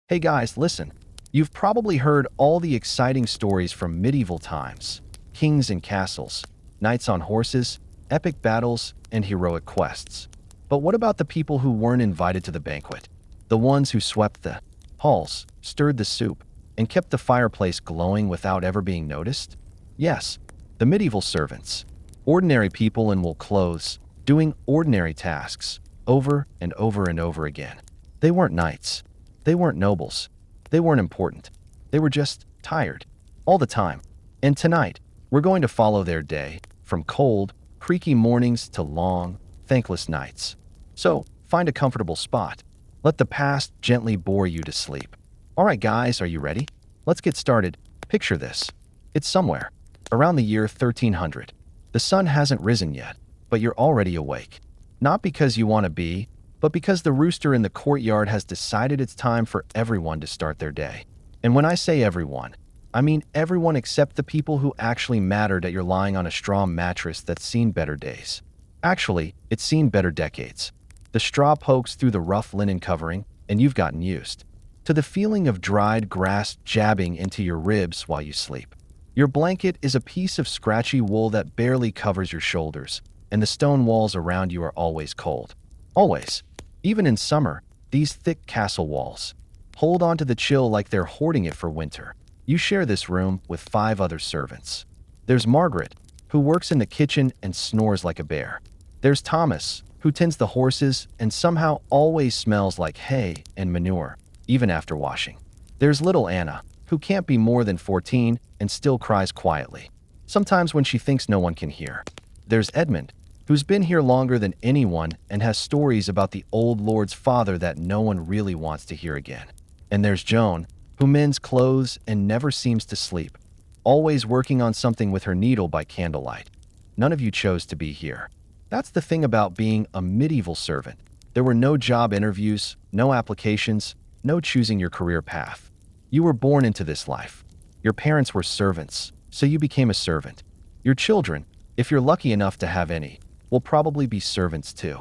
Hey guys, listen. You've probably heard all the exciting stories from medieval times: kings and castles, knights on horses, epic battles, and heroic quests. But what about the people who weren't invited to the banquet? The ones who swept the halls, stirred the soup, and kept the fireplace glowing without ever being noticed? Yes, the medieval servants. Ordinary people in wool clothes, doing ordinary tasks, over and over and over again. They weren't knights. They weren't nobles. They weren't important. They were just tired. All the time. And tonight, we're going to follow their day, from cold, creaky mornings to long, thankless nights. So, find a comfortable spot. Let the past gently bore you to sleep. Alright guys, are you ready? Let's get started. Picture this. It's somewhere, around the year 1300. The sun hasn't risen yet, but you're already awake. Not because you want to be, but because the rooster in the courtyard has decided it's time for everyone to start their day. And when I say everyone, I mean everyone except the people who actually mattered that you're lying on a straw mattress that's seen better days. Actually, it's seen better decades. The straw pokes through the rough linen covering, and you've gotten used to the feeling of dried grass jabbing into your ribs while you sleep. Your blanket is a piece of scratchy wool that barely covers your shoulders, and the stone walls around you are always cold. Always. Even in summer, these thick castle walls hold on to the chill like they're hoarding it for winter. You share this room with 5 other servants. There's Margaret, who works in the kitchen and snores like a bear. There's Thomas, who tends the horses and somehow always smells like hay and manure, even after washing. There's little Anna, who can't be more than 14 and still cries quietly, sometimes when she thinks no one can hear. There's Edmund, who's been here longer than anyone and has stories about the old lord's father that no one really wants to hear again. And there's Joan, who mends clothes and never seems to sleep, always working on something with her needle by candlelight. None of you chose to be here. That's the thing about being a medieval servant. There were no job interviews, no applications, no choosing your career path. You were born into this life. Your parents were servants, so you became a servant. Your children, if you're lucky enough to have any, will probably be servants too.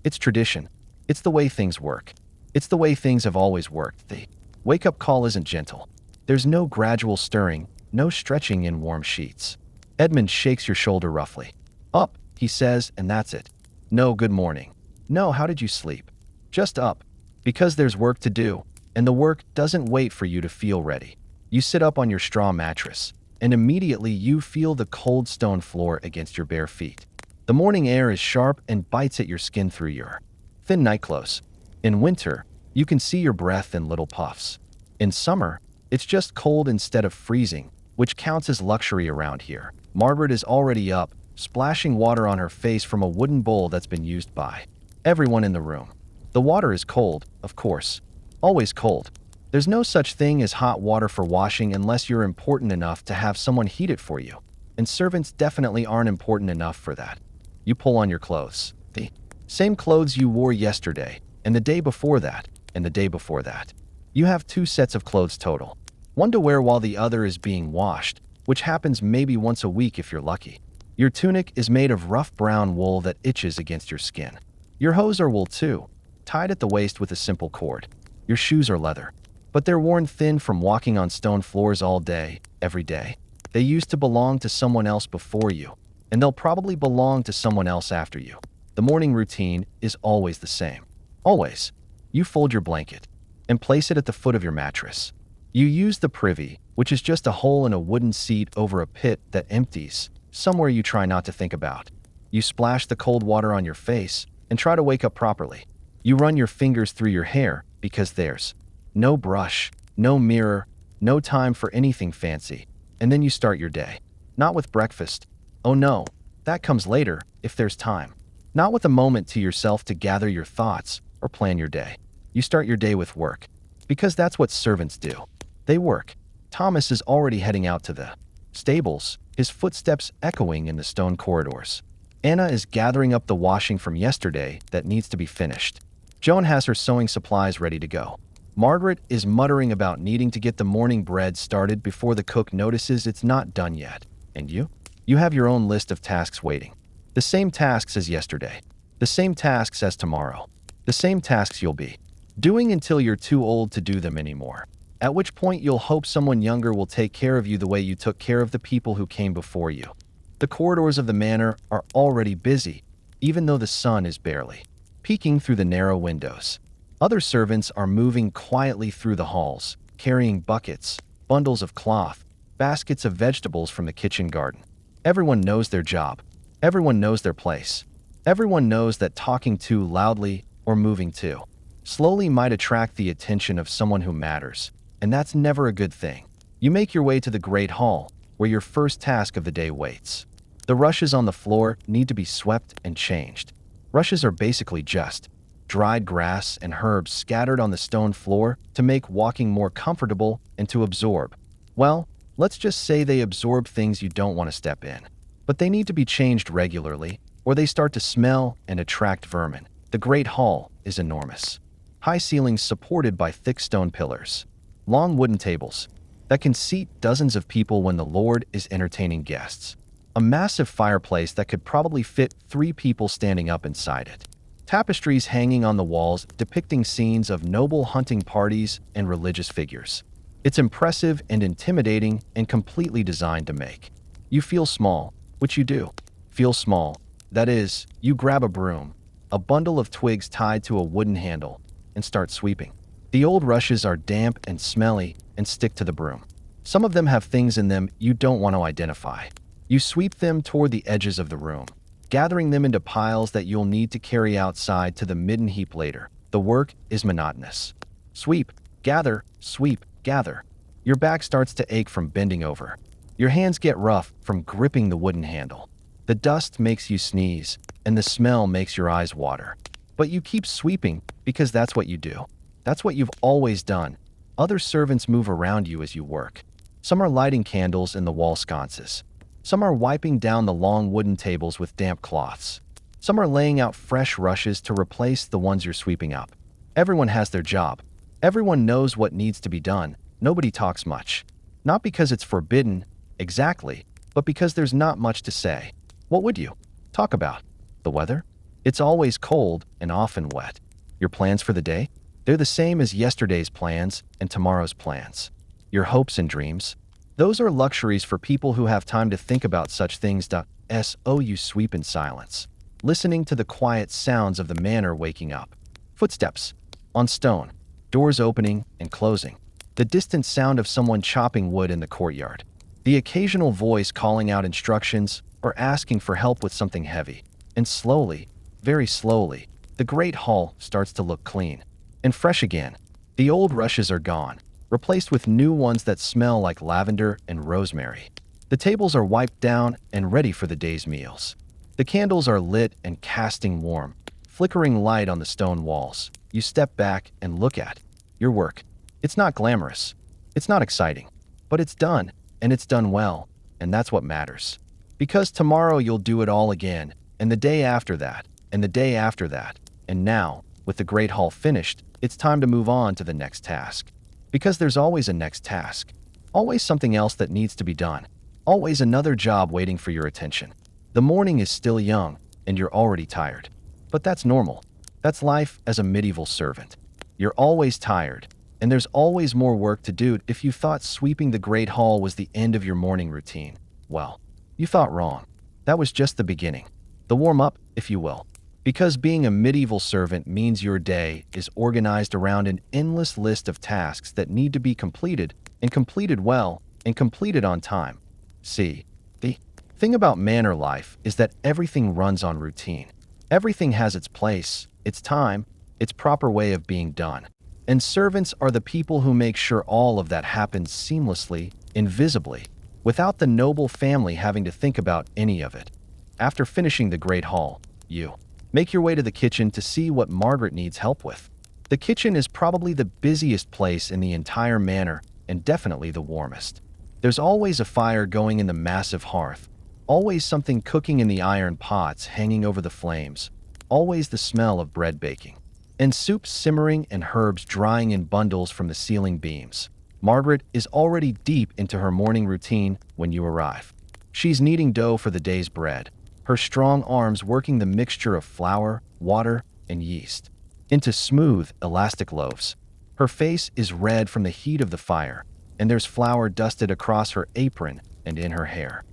It's tradition. It's the way things work. It's the way things have always worked. The wake-up call isn't gentle. There's no gradual stirring, no stretching in warm sheets. Edmund shakes your shoulder roughly. Up, he says, and that's it. No good morning. No, how did you sleep? Just up. Because there's work to do, and the work doesn't wait for you to feel ready. You sit up on your straw mattress, and immediately you feel the cold stone floor against your bare feet. The morning air is sharp and bites at your skin through your thin nightclothes. In winter, you can see your breath in little puffs. In summer, it's just cold instead of freezing, which counts as luxury around here. Margaret is already up, splashing water on her face from a wooden bowl that's been used by everyone in the room. The water is cold, of course. Always cold. There's no such thing as hot water for washing unless you're important enough to have someone heat it for you. And servants definitely aren't important enough for that. You pull on your clothes. The same clothes you wore yesterday, and the day before that, and the day before that. You have 2 sets of clothes total. One to wear while the other is being washed, which happens maybe once a week if you're lucky. Your tunic is made of rough brown wool that itches against your skin. Your hose are wool too, tied at the waist with a simple cord. Your shoes are leather, but they're worn thin from walking on stone floors all day, every day. They used to belong to someone else before you, and they'll probably belong to someone else after you. The morning routine is always the same. Always. You fold your blanket and place it at the foot of your mattress. You use the privy, which is just a hole in a wooden seat over a pit that empties, somewhere you try not to think about. You splash the cold water on your face and try to wake up properly. You run your fingers through your hair because there's no brush, no mirror, no time for anything fancy. And then you start your day. Not with breakfast. Oh no, that comes later, if there's time. Not with a moment to yourself to gather your thoughts or plan your day. You start your day with work, because that's what servants do. They work. Thomas is already heading out to the stables, his footsteps echoing in the stone corridors. Anna is gathering up the washing from yesterday that needs to be finished. Joan has her sewing supplies ready to go. Margaret is muttering about needing to get the morning bread started before the cook notices it's not done yet. And you? You have your own list of tasks waiting. The same tasks as yesterday. The same tasks as tomorrow. The same tasks you'll be doing until you're too old to do them anymore. At which point you'll hope someone younger will take care of you the way you took care of the people who came before you. The corridors of the manor are already busy, even though the sun is barely peeking through the narrow windows. Other servants are moving quietly through the halls, carrying buckets, bundles of cloth, baskets of vegetables from the kitchen garden. Everyone knows their job. Everyone knows their place. Everyone knows that talking too loudly or moving too slowly might attract the attention of someone who matters, and that's never a good thing. You make your way to the great hall, where your first task of the day waits. The rushes on the floor need to be swept and changed. Rushes are basically just dried grass and herbs scattered on the stone floor to make walking more comfortable and to absorb. Well, let's just say they absorb things you don't want to step in. But they need to be changed regularly, or they start to smell and attract vermin. The great hall is enormous. High ceilings supported by thick stone pillars. Long wooden tables that can seat dozens of people when the Lord is entertaining guests. A massive fireplace that could probably fit 3 people standing up inside it. Tapestries hanging on the walls depicting scenes of noble hunting parties and religious figures. It's impressive and intimidating and completely designed to make you feel small, which you do. Feel small. That is, you grab a broom, a bundle of twigs tied to a wooden handle, and start sweeping. The old rushes are damp and smelly and stick to the broom. Some of them have things in them you don't want to identify. You sweep them toward the edges of the room, gathering them into piles that you'll need to carry outside to the midden heap later. The work is monotonous. Sweep, gather, sweep, gather. Your back starts to ache from bending over. Your hands get rough from gripping the wooden handle. The dust makes you sneeze, and the smell makes your eyes water. But you keep sweeping because that's what you do. That's what you've always done. Other servants move around you as you work. Some are lighting candles in the wall sconces. Some are wiping down the long wooden tables with damp cloths. Some are laying out fresh rushes to replace the ones you're sweeping up. Everyone has their job. Everyone knows what needs to be done. Nobody talks much. Not because it's forbidden, exactly, but because there's not much to say. What would you talk about? The weather? It's always cold and often wet. Your plans for the day? They're the same as yesterday's plans and tomorrow's plans. Your hopes and dreams? Those are luxuries for people who have time to think about such things. So you sweep in silence, listening to the quiet sounds of the manor waking up. Footsteps on stone, doors opening and closing. The distant sound of someone chopping wood in the courtyard. The occasional voice calling out instructions or asking for help with something heavy. And slowly, very slowly, the great hall starts to look clean and fresh again. The old rushes are gone, replaced with new ones that smell like lavender and rosemary. The tables are wiped down and ready for the day's meals. The candles are lit and casting warm, flickering light on the stone walls. You step back and look at your work. It's not glamorous. It's not exciting. But it's done, and it's done well, and that's what matters. Because tomorrow you'll do it all again, and the day after that, and the day after that. And now, with the great hall finished, it's time to move on to the next task. Because there's always a next task. Always something else that needs to be done. Always another job waiting for your attention. The morning is still young, and you're already tired. But that's normal. That's life as a medieval servant. You're always tired, and there's always more work to do. If you thought sweeping the great hall was the end of your morning routine, well, you thought wrong. That was just the beginning. The warm-up, if you will. Because being a medieval servant means your day is organized around an endless list of tasks that need to be completed, and completed well, and completed on time. See, the thing about manor life is that everything runs on routine. Everything has its place, its time, its proper way of being done. And servants are the people who make sure all of that happens seamlessly, invisibly, without the noble family having to think about any of it. After finishing the great hall, you make your way to the kitchen to see what Margaret needs help with. The kitchen is probably the busiest place in the entire manor and definitely the warmest. There's always a fire going in the massive hearth, always something cooking in the iron pots hanging over the flames, always the smell of bread baking, and soup simmering and herbs drying in bundles from the ceiling beams. Margaret is already deep into her morning routine when you arrive. She's kneading dough for the day's bread, her strong arms working the mixture of flour, water, and yeast. into smooth, elastic loaves. Her face is red from the heat of the fire, and there's flour dusted across her apron and in her hair.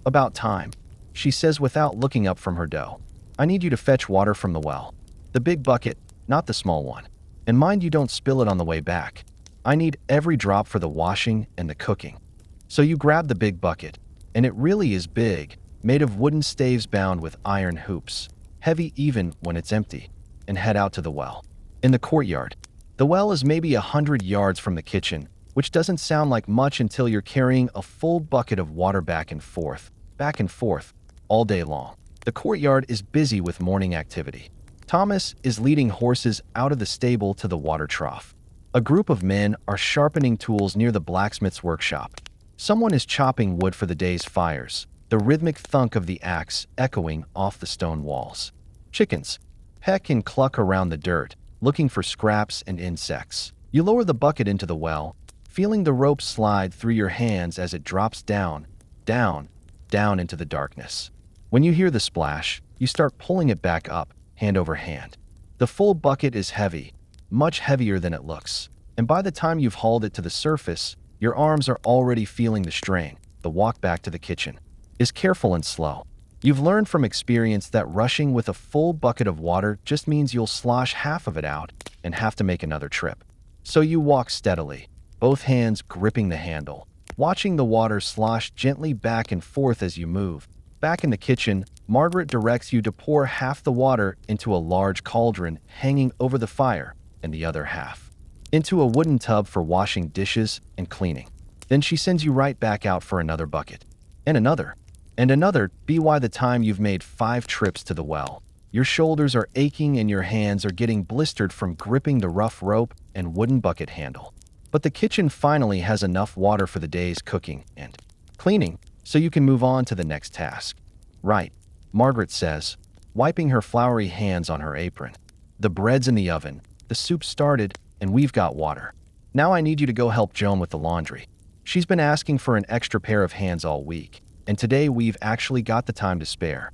About time, she says without looking up from her dough. I need you to fetch water from the well. The big bucket, not the small one. And mind you don't spill it on the way back. I need every drop for the washing and the cooking. So you grab the big bucket, and it really is big, made of wooden staves bound with iron hoops, heavy even when it's empty, and head out to the well. In the courtyard, the well is maybe 100 yards from the kitchen, which doesn't sound like much until you're carrying a full bucket of water back and forth, all day long. The courtyard is busy with morning activity. Thomas is leading horses out of the stable to the water trough. A group of men are sharpening tools near the blacksmith's workshop. Someone is chopping wood for the day's fires, the rhythmic thunk of the axe echoing off the stone walls. Chickens peck and cluck around the dirt, looking for scraps and insects. You lower the bucket into the well, feeling the rope slide through your hands as it drops down into the darkness. When you hear the splash, you start pulling it back up, hand over hand. The full bucket is heavy, much heavier than it looks, and by the time you've hauled it to the surface, your arms are already feeling the strain. The walk back to the kitchen is careful and slow. You've learned from experience that rushing with a full bucket of water just means you'll slosh half of it out and have to make another trip. So you walk steadily, both hands gripping the handle, watching the water slosh gently back and forth as you move. Back in the kitchen, Margaret directs you to pour half the water into a large cauldron hanging over the fire and the other half into a wooden tub for washing dishes and cleaning. Then she sends you right back out for another bucket, and another, by the time you've made 5 trips to the well. Your shoulders are aching and your hands are getting blistered from gripping the rough rope and wooden bucket handle. But the kitchen finally has enough water for the day's cooking and cleaning, so you can move on to the next task. Right, Margaret says, wiping her floury hands on her apron. The bread's in the oven, the soup started, and we've got water. Now I need you to go help Joan with the laundry. She's been asking for an extra pair of hands all week, and today we've actually got the time to spare.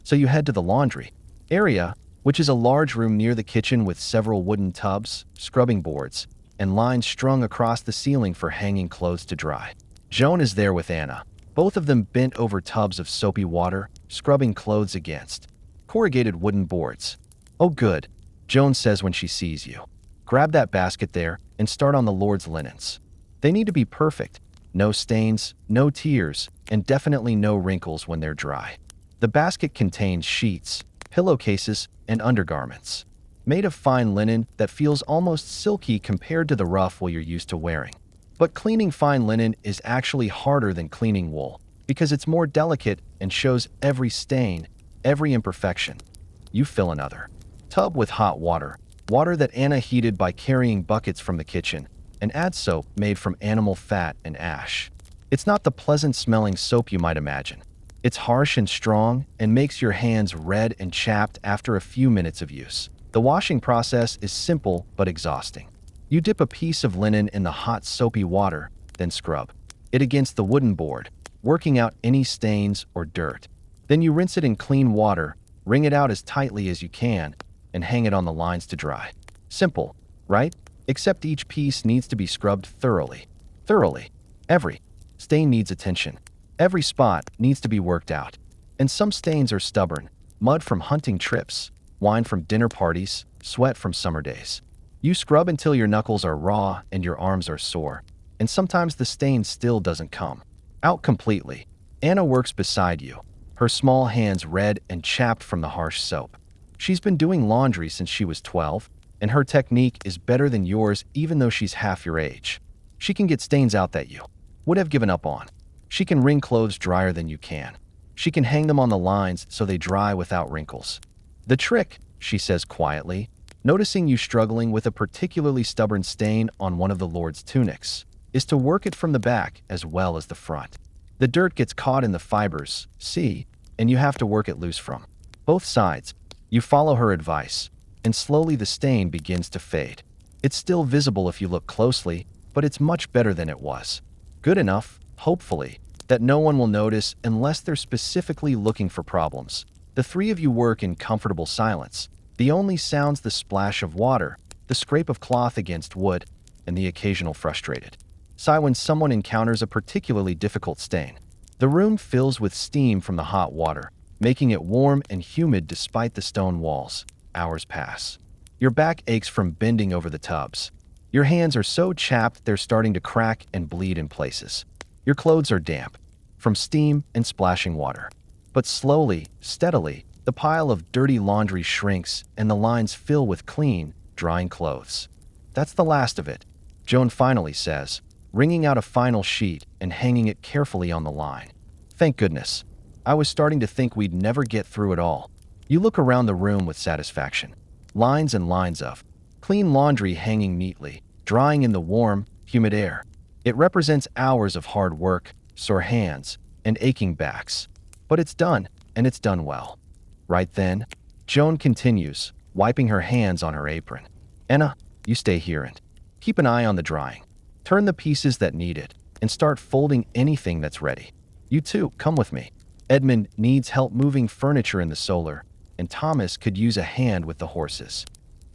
So you head to the laundry area, which is a large room near the kitchen with several wooden tubs, scrubbing boards, and lines strung across the ceiling for hanging clothes to dry. Joan is there with Anna, both of them bent over tubs of soapy water, scrubbing clothes against corrugated wooden boards. Oh good, Joan says when she sees you. Grab that basket there and start on the Lord's linens. They need to be perfect. No stains, no tears, and definitely no wrinkles when they're dry. The basket contains sheets, pillowcases, and undergarments, made of fine linen that feels almost silky compared to the rough wool you're used to wearing. But cleaning fine linen is actually harder than cleaning wool because it's more delicate and shows every stain, every imperfection. You fill another tub with hot water that Anna heated by carrying buckets from the kitchen, and add soap made from animal fat and ash. It's not the pleasant-smelling soap you might imagine. It's harsh and strong and makes your hands red and chapped after a few minutes of use. The washing process is simple but exhausting. You dip a piece of linen in the hot soapy water, then scrub it against the wooden board, working out any stains or dirt. Then you rinse it in clean water, wring it out as tightly as you can, and hang it on the lines to dry. Simple, right? Except each piece needs to be scrubbed thoroughly. Every stain needs attention. Every spot needs to be worked out. And some stains are stubborn. Mud from hunting trips, wine from dinner parties, sweat from summer days. You scrub until your knuckles are raw and your arms are sore. And sometimes the stain still doesn't come out completely. Anna works beside you, her small hands red and chapped from the harsh soap. She's been doing laundry since she was 12, and her technique is better than yours even though she's half your age. She can get stains out that you would have given up on. She can wring clothes drier than you can. She can hang them on the lines so they dry without wrinkles. The trick, she says quietly, noticing you struggling with a particularly stubborn stain on one of the Lord's tunics, is to work it from the back as well as the front. The dirt gets caught in the fibers, see, and you have to work it loose from both sides. You follow her advice, and slowly the stain begins to fade. It's still visible if you look closely, but it's much better than it was. Good enough, hopefully, that no one will notice unless they're specifically looking for problems. The three of you work in comfortable silence, The only sounds the splash of water, the scrape of cloth against wood, and the occasional frustrated sigh when someone encounters a particularly difficult stain. The room fills with steam from the hot water, making it warm and humid despite the stone walls. Hours pass. Your back aches from bending over the tubs. Your hands are so chapped they're starting to crack and bleed in places. Your clothes are damp from steam and splashing water. But slowly, steadily, the pile of dirty laundry shrinks and the lines fill with clean, drying clothes. That's the last of it, Joan finally says, wringing out a final sheet and hanging it carefully on the line. Thank goodness. I was starting to think we'd never get through it all. You look around the room with satisfaction. Lines and lines of clean laundry hanging neatly, drying in the warm, humid air. It represents hours of hard work, sore hands, and aching backs. But it's done, and it's done well. Right then, Joan continues, wiping her hands on her apron. Anna, you stay here and keep an eye on the drying. Turn the pieces that need it, and start folding anything that's ready. You too, come with me. Edmund needs help moving furniture in the solar, and Thomas could use a hand with the horses.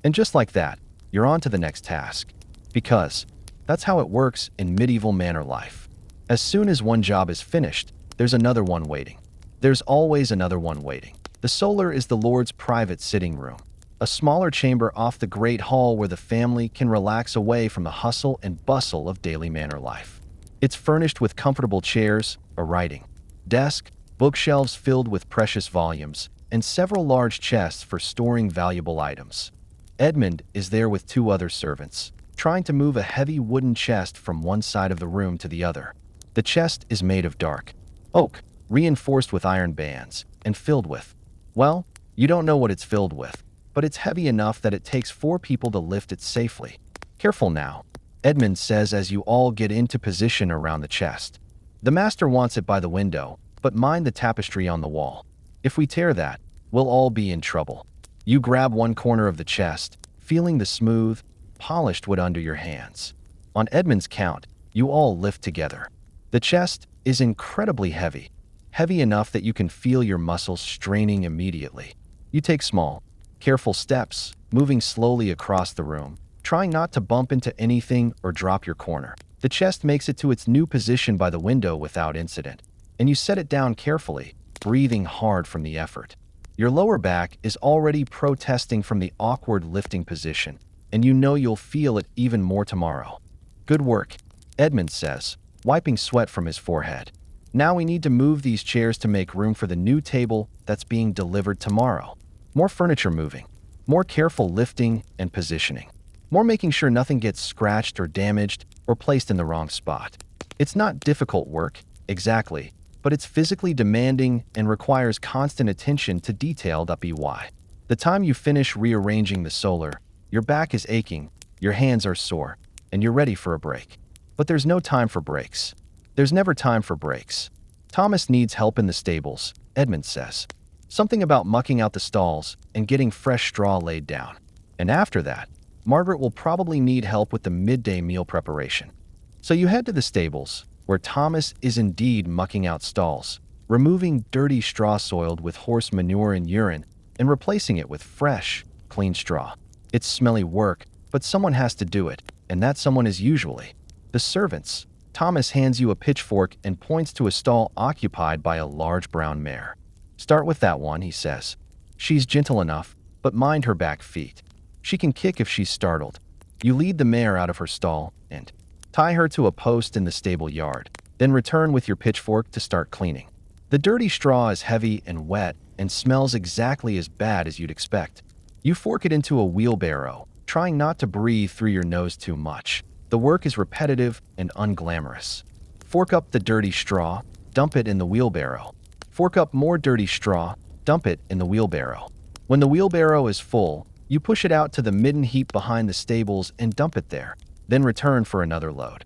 And just like that, you're on to the next task. Because that's how it works in medieval manor life. As soon as one job is finished, there's another one waiting. There's always another one waiting. The solar is the Lord's private sitting room, a smaller chamber off the great hall where the family can relax away from the hustle and bustle of daily manor life. It's furnished with comfortable chairs, a writing desk, bookshelves filled with precious volumes, and several large chests for storing valuable items. Edmund is there with two other servants, trying to move a heavy wooden chest from one side of the room to the other. The chest is made of dark oak, reinforced with iron bands, and filled with, well, you don't know what it's filled with, but it's heavy enough that it takes 4 people to lift it safely. Careful now, Edmund says as you all get into position around the chest. The master wants it by the window, but mind the tapestry on the wall. If we tear that, we'll all be in trouble. You grab one corner of the chest, feeling the smooth, polished wood under your hands. On Edmund's count, you all lift together. The chest is incredibly heavy, heavy enough that you can feel your muscles straining immediately. You take small, careful steps, moving slowly across the room, trying not to bump into anything or drop your corner. The chest makes it to its new position by the window without incident, and you set it down carefully, breathing hard from the effort. Your lower back is already protesting from the awkward lifting position, and you know you'll feel it even more tomorrow. Good work, Edmund says, wiping sweat from his forehead. Now we need to move these chairs to make room for the new table that's being delivered tomorrow. More furniture moving, more careful lifting and positioning, more making sure nothing gets scratched or damaged or placed in the wrong spot. It's not difficult work, exactly, but it's physically demanding and requires constant attention to detail. By the time you finish rearranging the solar, your back is aching, your hands are sore, and you're ready for a break. But there's no time for breaks. There's never time for breaks. Thomas needs help in the stables, Edmund says. Something about mucking out the stalls and getting fresh straw laid down. And after that, Margaret will probably need help with the midday meal preparation. So you head to the stables, where Thomas is indeed mucking out stalls, removing dirty straw soiled with horse manure and urine, and replacing it with fresh, clean straw. It's smelly work, but someone has to do it, and that someone is usually the servants. Thomas hands you a pitchfork and points to a stall occupied by a large brown mare. Start with that one, he says. She's gentle enough, but mind her back feet. She can kick if she's startled. You lead the mare out of her stall and tie her to a post in the stable yard, then return with your pitchfork to start cleaning. The dirty straw is heavy and wet and smells exactly as bad as you'd expect. You fork it into a wheelbarrow, trying not to breathe through your nose too much. The work is repetitive and unglamorous. Fork up the dirty straw, dump it in the wheelbarrow. Fork up more dirty straw, dump it in the wheelbarrow. When the wheelbarrow is full, you push it out to the midden heap behind the stables and dump it there, then return for another load.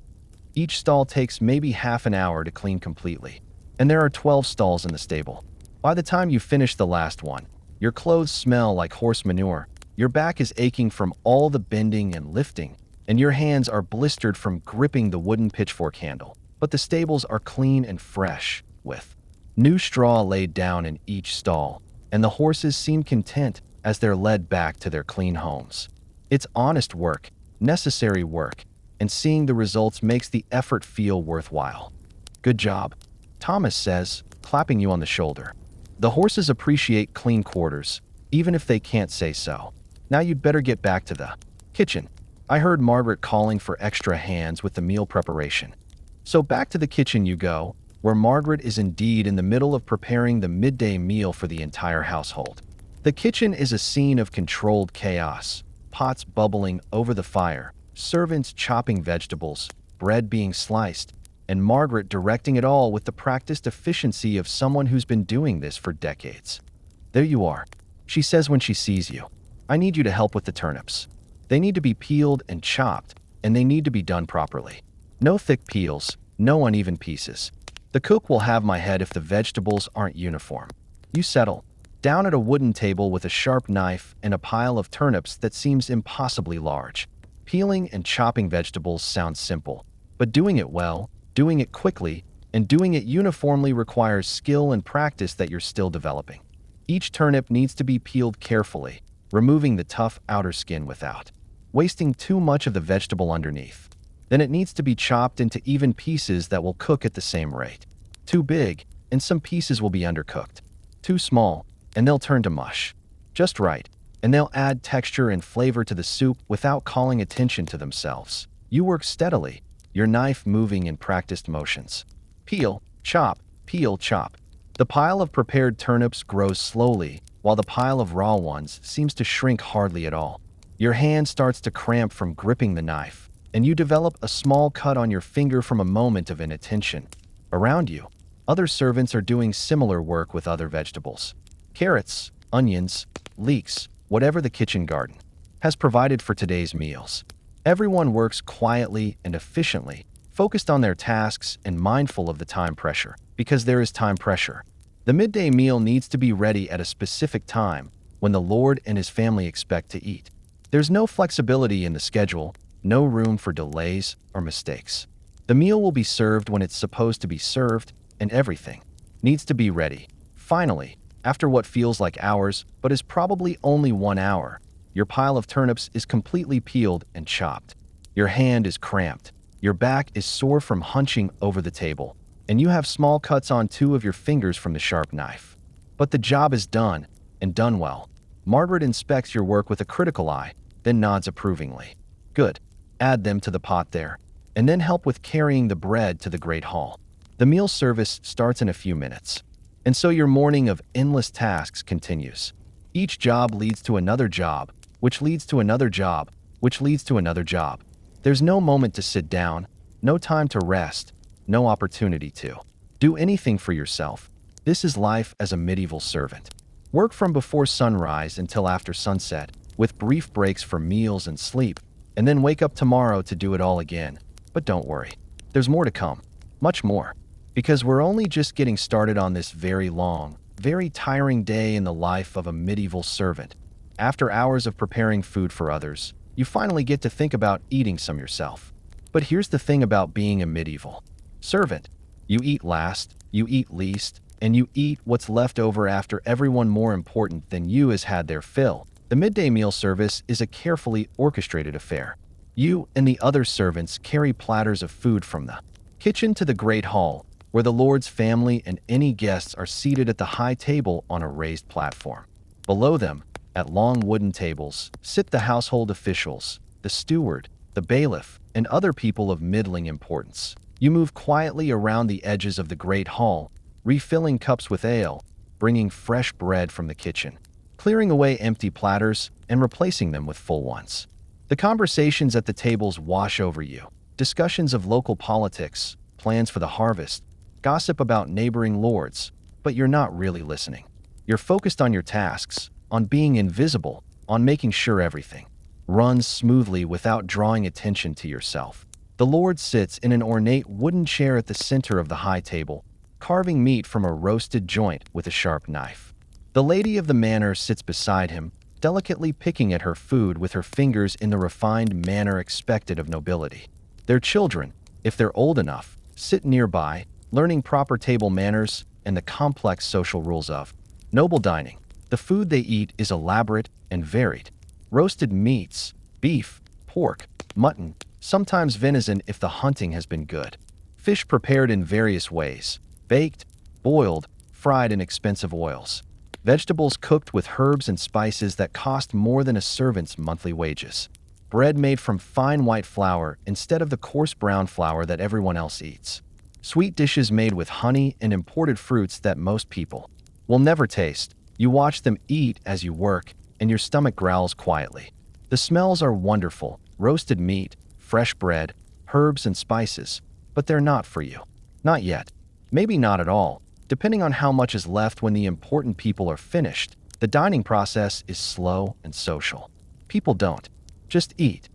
Each stall takes maybe half an hour to clean completely, and there are 12 stalls in the stable. By the time you finish the last one, your clothes smell like horse manure, your back is aching from all the bending and lifting, and your hands are blistered from gripping the wooden pitchfork handle. But the stables are clean and fresh, with new straw laid down in each stall, and the horses seem content, as they're led back to their clean homes. It's honest work, necessary work, and seeing the results makes the effort feel worthwhile. Good job, Thomas says, clapping you on the shoulder. The horses appreciate clean quarters, even if they can't say so. Now you'd better get back to the kitchen. I heard Margaret calling for extra hands with the meal preparation. So back to the kitchen you go, where Margaret is indeed in the middle of preparing the midday meal for the entire household. The kitchen is a scene of controlled chaos, pots bubbling over the fire, servants chopping vegetables, bread being sliced, and Margaret directing it all with the practiced efficiency of someone who's been doing this for decades. There you are, she says when she sees you. I need you to help with the turnips. They need to be peeled and chopped, and they need to be done properly. No thick peels, no uneven pieces. The cook will have my head if the vegetables aren't uniform. You settle down at a wooden table with a sharp knife and a pile of turnips that seems impossibly large. Peeling and chopping vegetables sounds simple, but doing it well, doing it quickly, and doing it uniformly requires skill and practice that you're still developing. Each turnip needs to be peeled carefully, removing the tough outer skin without wasting too much of the vegetable underneath. Then it needs to be chopped into even pieces that will cook at the same rate. Too big, and some pieces will be undercooked. Too small, and they'll turn to mush. Just right, and they'll add texture and flavor to the soup without calling attention to themselves. You work steadily, your knife moving in practiced motions. Peel, chop, peel, chop. The pile of prepared turnips grows slowly, while the pile of raw ones seems to shrink hardly at all. Your hand starts to cramp from gripping the knife, and you develop a small cut on your finger from a moment of inattention. Around you, other servants are doing similar work with other vegetables. Carrots, onions, leeks, whatever the kitchen garden has provided for today's meals. Everyone works quietly and efficiently, focused on their tasks and mindful of the time pressure, because there is time pressure. The midday meal needs to be ready at a specific time when the Lord and his family expect to eat. There's no flexibility in the schedule, no room for delays or mistakes. The meal will be served when it's supposed to be served, and everything needs to be ready. Finally, after what feels like hours, but is probably only 1 hour, your pile of turnips is completely peeled and chopped. Your hand is cramped, your back is sore from hunching over the table, and you have small cuts on 2 of your fingers from the sharp knife. But the job is done, and done well. Margaret inspects your work with a critical eye, then nods approvingly. Good. Add them to the pot there, and then help with carrying the bread to the great hall. The meal service starts in a few minutes, and so your morning of endless tasks continues. Each job leads to another job, which leads to another job, which leads to another job. There's no moment to sit down, no time to rest, no opportunity to do anything for yourself. This is life as a medieval servant. Work from before sunrise until after sunset, with brief breaks for meals and sleep, and then wake up tomorrow to do it all again. But don't worry, there's more to come, much more, because we're only just getting started on this very long, very tiring day in the life of a medieval servant. After hours of preparing food for others, you finally get to think about eating some yourself. But here's the thing about being a medieval servant. You eat last, you eat least, and you eat what's left over after everyone more important than you has had their fill. The midday meal service is a carefully orchestrated affair. You and the other servants carry platters of food from the kitchen to the great hall, where the Lord's family and any guests are seated at the high table on a raised platform. Below them, at long wooden tables, sit the household officials, the steward, the bailiff, and other people of middling importance. You move quietly around the edges of the great hall, refilling cups with ale, bringing fresh bread from the kitchen, clearing away empty platters and replacing them with full ones. The conversations at the tables wash over you. Discussions of local politics, plans for the harvest, gossip about neighboring lords, but you're not really listening. You're focused on your tasks, on being invisible, on making sure everything runs smoothly without drawing attention to yourself. The Lord sits in an ornate wooden chair at the center of the high table, carving meat from a roasted joint with a sharp knife. The lady of the manor sits beside him, delicately picking at her food with her fingers in the refined manner expected of nobility. Their children, if they're old enough, sit nearby, learning proper table manners and the complex social rules of noble dining. The food they eat is elaborate and varied. Roasted meats, beef, pork, mutton, sometimes venison if the hunting has been good. Fish prepared in various ways, baked, boiled, fried in expensive oils. Vegetables cooked with herbs and spices that cost more than a servant's monthly wages. Bread made from fine white flour instead of the coarse brown flour that everyone else eats. Sweet dishes made with honey and imported fruits that most people will never taste. You watch them eat as you work, and your stomach growls quietly. The smells are wonderful: roasted meat, fresh bread, herbs and spices, but they're not for you. Not yet. Maybe not at all, depending on how much is left when the important people are finished. The dining process is slow and social. People don't just eat.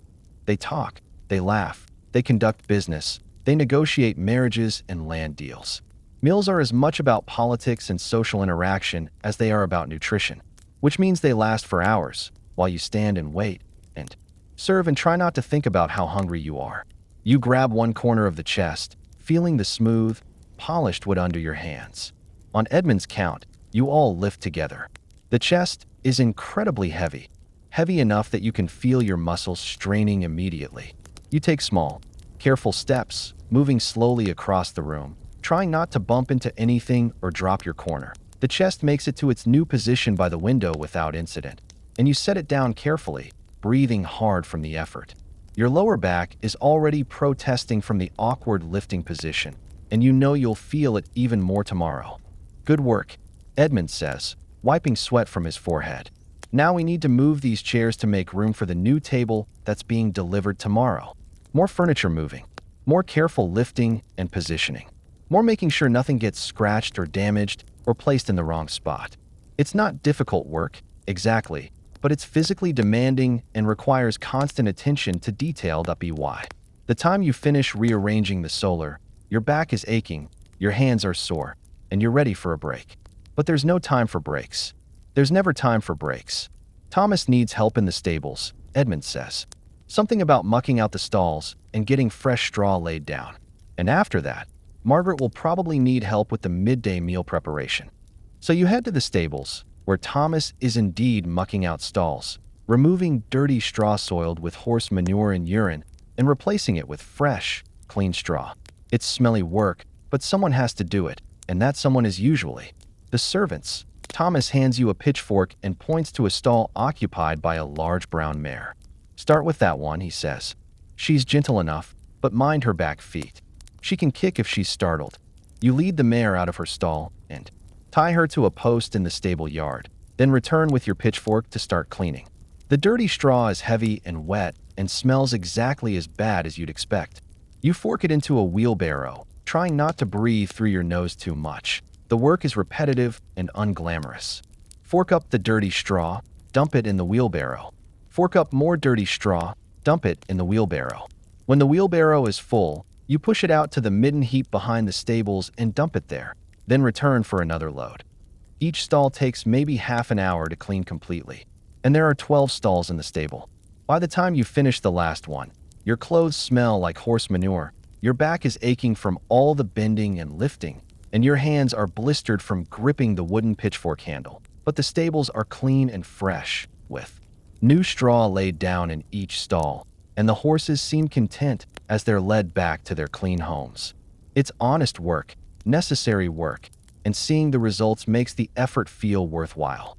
They talk, they laugh, they conduct business, they negotiate marriages and land deals. Meals are as much about politics and social interaction as they are about nutrition, which means they last for hours while you stand and wait and serve and try not to think about how hungry you are. You grab one corner of the chest, feeling the smooth, polished wood under your hands. On Edmund's count, you all lift together. The chest is incredibly heavy, heavy enough that you can feel your muscles straining immediately. You take small, careful steps, moving slowly across the room, trying not to bump into anything or drop your corner. The chest makes it to its new position by the window without incident, and you set it down carefully, breathing hard from the effort. Your lower back is already protesting from the awkward lifting position, and you know you'll feel it even more tomorrow. Good work, Edmund says, wiping sweat from his forehead. Now we need to move these chairs to make room for the new table that's being delivered tomorrow. More furniture moving, more careful lifting and positioning, more making sure nothing gets scratched or damaged or placed in the wrong spot. It's not difficult work, exactly, but it's physically demanding and requires constant attention to detail. By the time you finish rearranging the solar, your back is aching, your hands are sore, and you're ready for a break. But there's no time for breaks. There's never time for breaks. Thomas needs help in the stables, Edmund says. Something about mucking out the stalls and getting fresh straw laid down. And after that, Margaret will probably need help with the midday meal preparation. So you head to the stables, where Thomas is indeed mucking out stalls, removing dirty straw soiled with horse manure and urine, and replacing it with fresh, clean straw. It's smelly work, but someone has to do it, and that someone is usually the servants. Thomas hands you a pitchfork and points to a stall occupied by a large brown mare. Start with that one, he says. She's gentle enough, but mind her back feet. She can kick if she's startled. You lead the mare out of her stall and tie her to a post in the stable yard, then return with your pitchfork to start cleaning. The dirty straw is heavy and wet and smells exactly as bad as you'd expect. You fork it into a wheelbarrow, trying not to breathe through your nose too much. The work is repetitive and unglamorous. Fork up the dirty straw, dump it in the wheelbarrow. Fork up more dirty straw, dump it in the wheelbarrow. When the wheelbarrow is full, you push it out to the midden heap behind the stables and dump it there, then return for another load. Each stall takes maybe half an hour to clean completely, and there are 12 stalls in the stable. By the time you finish the last one, your clothes smell like horse manure, your back is aching from all the bending and lifting, and your hands are blistered from gripping the wooden pitchfork handle. But the stables are clean and fresh, with new straw laid down in each stall, and the horses seem content as they're led back to their clean homes. It's honest work, necessary work, and seeing the results makes the effort feel worthwhile.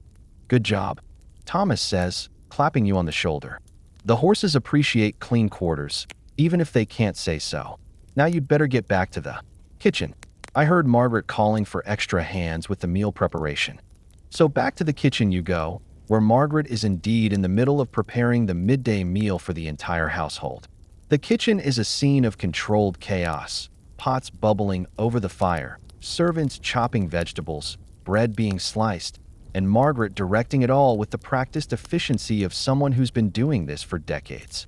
Good job, Thomas says, clapping you on the shoulder. The horses appreciate clean quarters, even if they can't say so. Now you'd better get back to the kitchen. I heard Margaret calling for extra hands with the meal preparation. So back to the kitchen you go, where Margaret is indeed in the middle of preparing the midday meal for the entire household. The kitchen is a scene of controlled chaos, pots bubbling over the fire, servants chopping vegetables, bread being sliced, and Margaret directing it all with the practiced efficiency of someone who's been doing this for decades.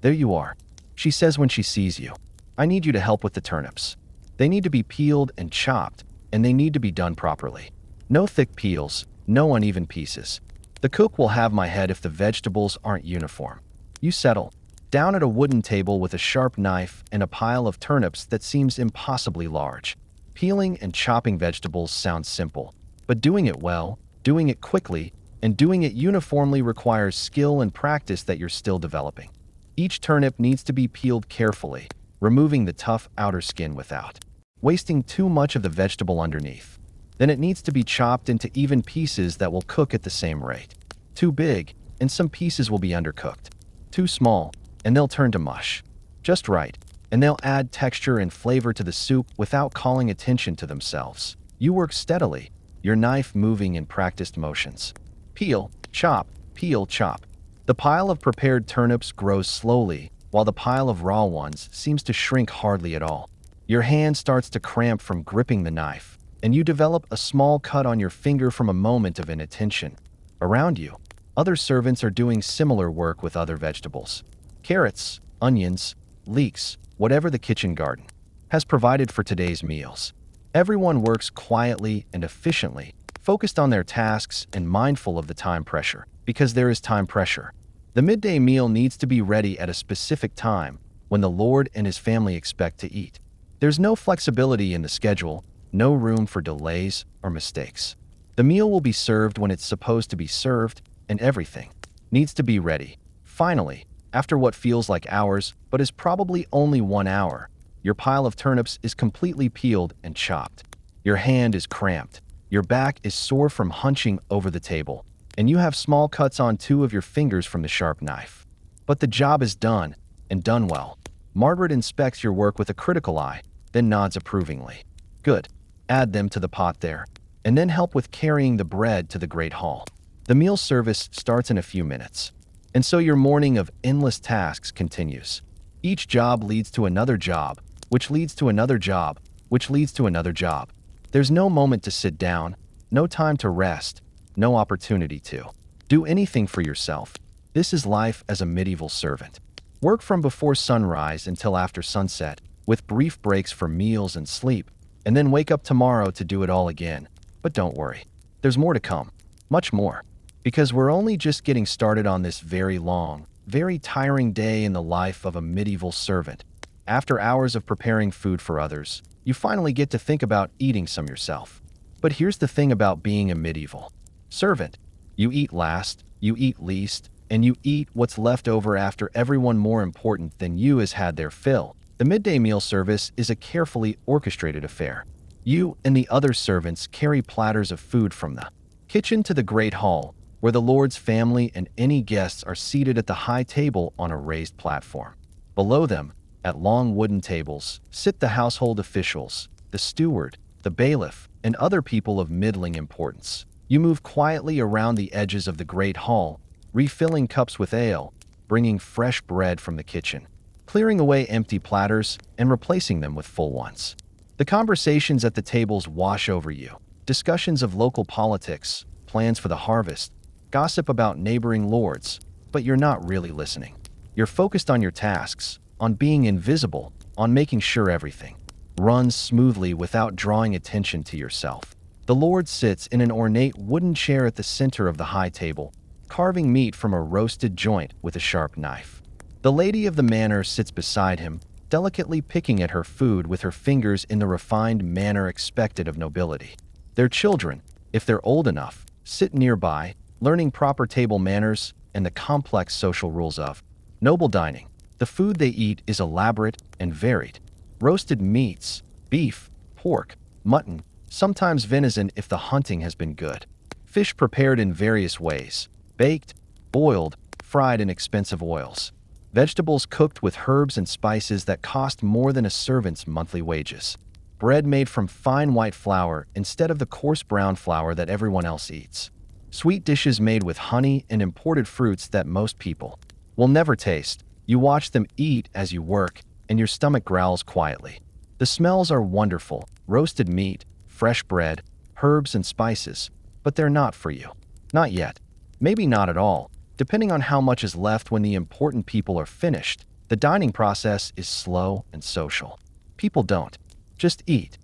There you are, she says when she sees you. I need you to help with the turnips. They need to be peeled and chopped, and they need to be done properly. No thick peels, no uneven pieces. The cook will have my head if the vegetables aren't uniform. You settle down at a wooden table with a sharp knife and a pile of turnips that seems impossibly large. Peeling and chopping vegetables sounds simple, but doing it well, doing it quickly, and doing it uniformly requires skill and practice that you're still developing. Each turnip needs to be peeled carefully, removing the tough outer skin without wasting too much of the vegetable underneath. Then it needs to be chopped into even pieces that will cook at the same rate. Too big, and some pieces will be undercooked. Too small, and they'll turn to mush. Just right, and they'll add texture and flavor to the soup without calling attention to themselves. You work steadily, your knife moving in practiced motions. Peel, chop, peel, chop. The pile of prepared turnips grows slowly, while the pile of raw ones seems to shrink hardly at all. Your hand starts to cramp from gripping the knife, and you develop a small cut on your finger from a moment of inattention. Around you, other servants are doing similar work with other vegetables. Carrots, onions, leeks, whatever the kitchen garden has provided for today's meals. Everyone works quietly and efficiently, focused on their tasks and mindful of the time pressure, because there is time pressure. The midday meal needs to be ready at a specific time when the Lord and his family expect to eat. There's no flexibility in the schedule, no room for delays or mistakes. The meal will be served when it's supposed to be served, and everything needs to be ready. Finally, after what feels like hours, but is probably only 1 hour, your pile of turnips is completely peeled and chopped. Your hand is cramped, your back is sore from hunching over the table, and you have small cuts on 2 of your fingers from the sharp knife. But the job is done, and done well. Margaret inspects your work with a critical eye, then nods approvingly. Good. Add them to the pot there, and then help with carrying the bread to the great hall. The meal service starts in a few minutes, and so your morning of endless tasks continues. Each job leads to another job, which leads to another job, which leads to another job. There's no moment to sit down, no time to rest, no opportunity to do anything for yourself. This is life as a medieval servant. Work from before sunrise until after sunset, with brief breaks for meals and sleep, and then wake up tomorrow to do it all again. But don't worry, there's more to come, much more, because we're only just getting started on this very long, very tiring day in the life of a medieval servant. After hours of preparing food for others, you finally get to think about eating some yourself. But here's the thing about being a medieval servant. You eat last, you eat least, and you eat what's left over after everyone more important than you has had their fill. The midday meal service is a carefully orchestrated affair. You and the other servants carry platters of food from the kitchen to the great hall, where the Lord's family and any guests are seated at the high table on a raised platform. Below them, at long wooden tables, sit the household officials, the steward, the bailiff, and other people of middling importance. You move quietly around the edges of the great hall, refilling cups with ale, bringing fresh bread from the kitchen, clearing away empty platters and replacing them with full ones. The conversations at the tables wash over you. Discussions of local politics, plans for the harvest, gossip about neighboring lords, but you're not really listening. You're focused on your tasks, on being invisible, on making sure everything runs smoothly without drawing attention to yourself. The Lord sits in an ornate wooden chair at the center of the high table, carving meat from a roasted joint with a sharp knife. The lady of the manor sits beside him, delicately picking at her food with her fingers in the refined manner expected of nobility. Their children, if they're old enough, sit nearby, learning proper table manners and the complex social rules of noble dining. The food they eat is elaborate and varied. Roasted meats, beef, pork, mutton, sometimes venison if the hunting has been good. Fish prepared in various ways, baked, boiled, fried in expensive oils. Vegetables cooked with herbs and spices that cost more than a servant's monthly wages. Bread made from fine white flour instead of the coarse brown flour that everyone else eats. Sweet dishes made with honey and imported fruits that most people will never taste. You watch them eat as you work, and your stomach growls quietly. The smells are wonderful: roasted meat, fresh bread, herbs and spices, but they're not for you. Not yet. Maybe not at all, depending on how much is left when the important people are finished. The dining process is slow and social. People don't just eat.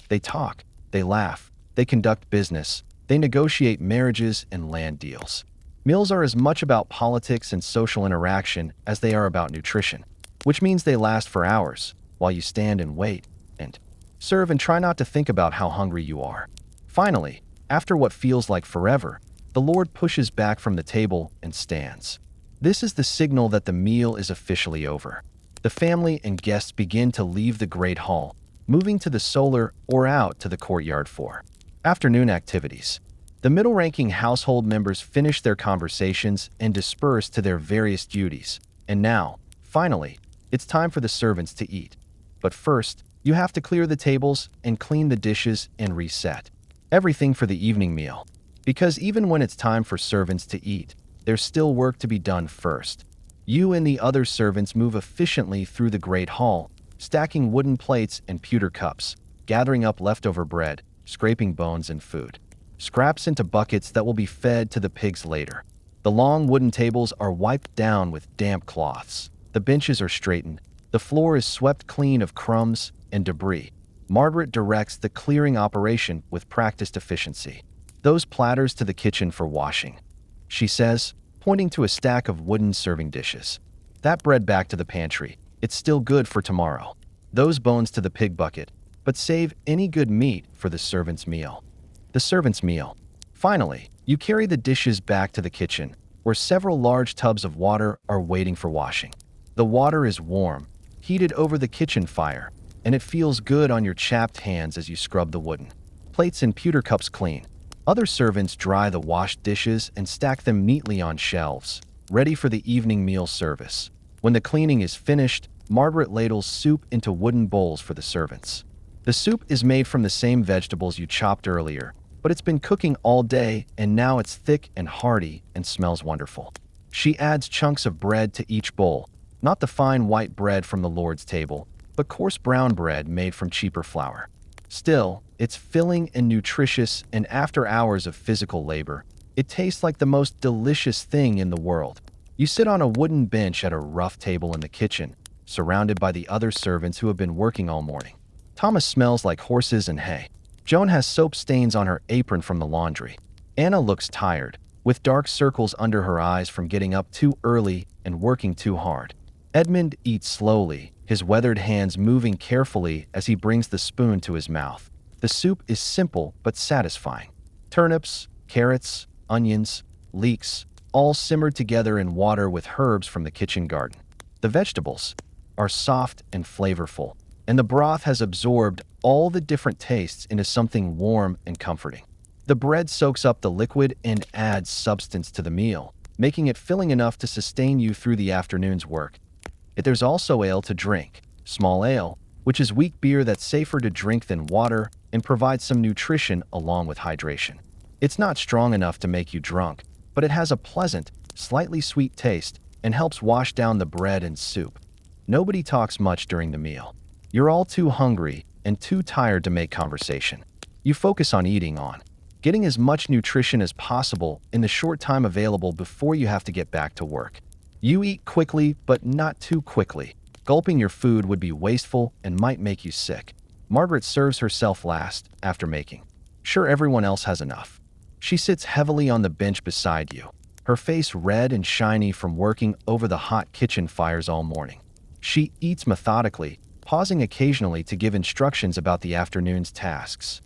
They talk, they laugh, they conduct business, they negotiate marriages and land deals. Meals are as much about politics and social interaction as they are about nutrition, which means they last for hours while you stand and wait and serve and try not to think about how hungry you are. Finally, After what feels like forever, the Lord pushes back from the table and stands. This is the signal that the meal is officially over. The family and guests begin to leave the great hall, moving to the solar or out to the courtyard for afternoon activities. The middle-ranking household members finish their conversations and disperse to their various duties. And now, finally, it's time for the servants to eat. But first, you have to clear the tables and clean the dishes and reset everything for the evening meal. Because even when it's time for servants to eat, there's still work to be done first. You and the other servants move efficiently through the great hall, stacking wooden plates and pewter cups, gathering up leftover bread, scraping bones and food. Scraps into buckets that will be fed to the pigs later. The long wooden tables are wiped down with damp cloths. The benches are straightened. The floor is swept clean of crumbs and debris. Margaret directs the clearing operation with practiced efficiency. Those platters to the kitchen for washing, she says, pointing to a stack of wooden serving dishes. That bread back to the pantry. It's still good for tomorrow. Those bones to the pig bucket, but save any good meat for the servant's meal. The servant's meal. Finally, you carry the dishes back to the kitchen, where several large tubs of water are waiting for washing. The water is warm, heated over the kitchen fire, and it feels good on your chapped hands as you scrub the wooden plates and pewter cups clean. Other servants dry the washed dishes and stack them neatly on shelves, ready for the evening meal service. When the cleaning is finished, Margaret ladles soup into wooden bowls for the servants. The soup is made from the same vegetables you chopped earlier, but it's been cooking all day and now it's thick and hearty and smells wonderful. She adds chunks of bread to each bowl, not the fine white bread from the Lord's table, but coarse brown bread made from cheaper flour. Still, it's filling and nutritious, and after hours of physical labor, it tastes like the most delicious thing in the world. You sit on a wooden bench at a rough table in the kitchen, surrounded by the other servants who have been working all morning. Thomas smells like horses and hay. Joan has soap stains on her apron from the laundry. Anna looks tired, with dark circles under her eyes from getting up too early and working too hard. Edmund eats slowly, his weathered hands moving carefully as he brings the spoon to his mouth. The soup is simple but satisfying. Turnips, carrots, onions, leeks, all simmered together in water with herbs from the kitchen garden. The vegetables are soft and flavorful, and the broth has absorbed all the different tastes into something warm and comforting. The bread soaks up the liquid and adds substance to the meal, making it filling enough to sustain you through the afternoon's work. There's also ale to drink, small ale, which is weak beer that's safer to drink than water and provides some nutrition along with hydration. It's not strong enough to make you drunk, but it has a pleasant, slightly sweet taste and helps wash down the bread and soup. Nobody talks much during the meal. You're all too hungry and too tired to make conversation. You focus on getting as much nutrition as possible in the short time available before you have to get back to work. You eat quickly, but not too quickly. Gulping your food would be wasteful and might make you sick. Margaret serves herself last, after making sure everyone else has enough. She sits heavily on the bench beside you, her face red and shiny from working over the hot kitchen fires all morning. She eats methodically, pausing occasionally to give instructions about the afternoon's tasks.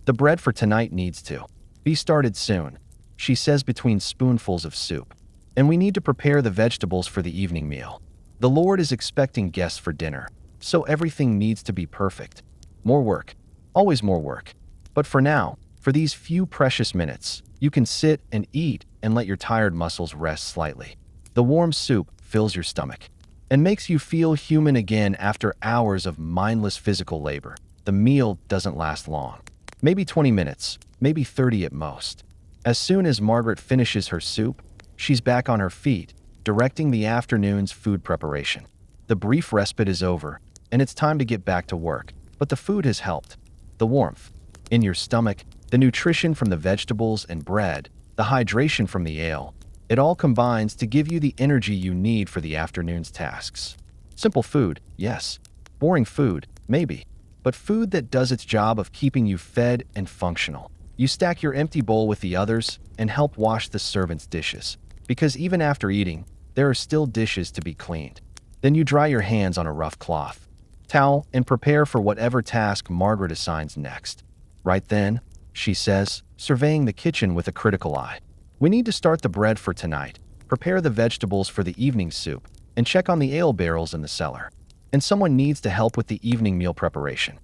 The bread for tonight needs to be started soon, she says between spoonfuls of soup. And we need to prepare the vegetables for the evening meal. The Lord is expecting guests for dinner, so everything needs to be perfect. More work. Always more work. But for now, for these few precious minutes, you can sit and eat and let your tired muscles rest slightly. The warm soup fills your stomach and makes you feel human again after hours of mindless physical labor. The meal doesn't last long. Maybe 20 minutes, maybe 30 at most. As soon as Margaret finishes her soup, she's back on her feet, directing the afternoon's food preparation. The brief respite is over, and it's time to get back to work. But the food has helped. The warmth in your stomach, the nutrition from the vegetables and bread, the hydration from the ale, it all combines to give you the energy you need for the afternoon's tasks. Simple food, yes. Boring food, maybe. But food that does its job of keeping you fed and functional. You stack your empty bowl with the others and help wash the servants' dishes. Because even after eating, there are still dishes to be cleaned. Then you dry your hands on a rough cloth, towel, and prepare for whatever task Margaret assigns next. Right then, she says, surveying the kitchen with a critical eye. We need to start the bread for tonight, prepare the vegetables for the evening soup, and check on the ale barrels in the cellar. And someone needs to help with the evening meal preparation.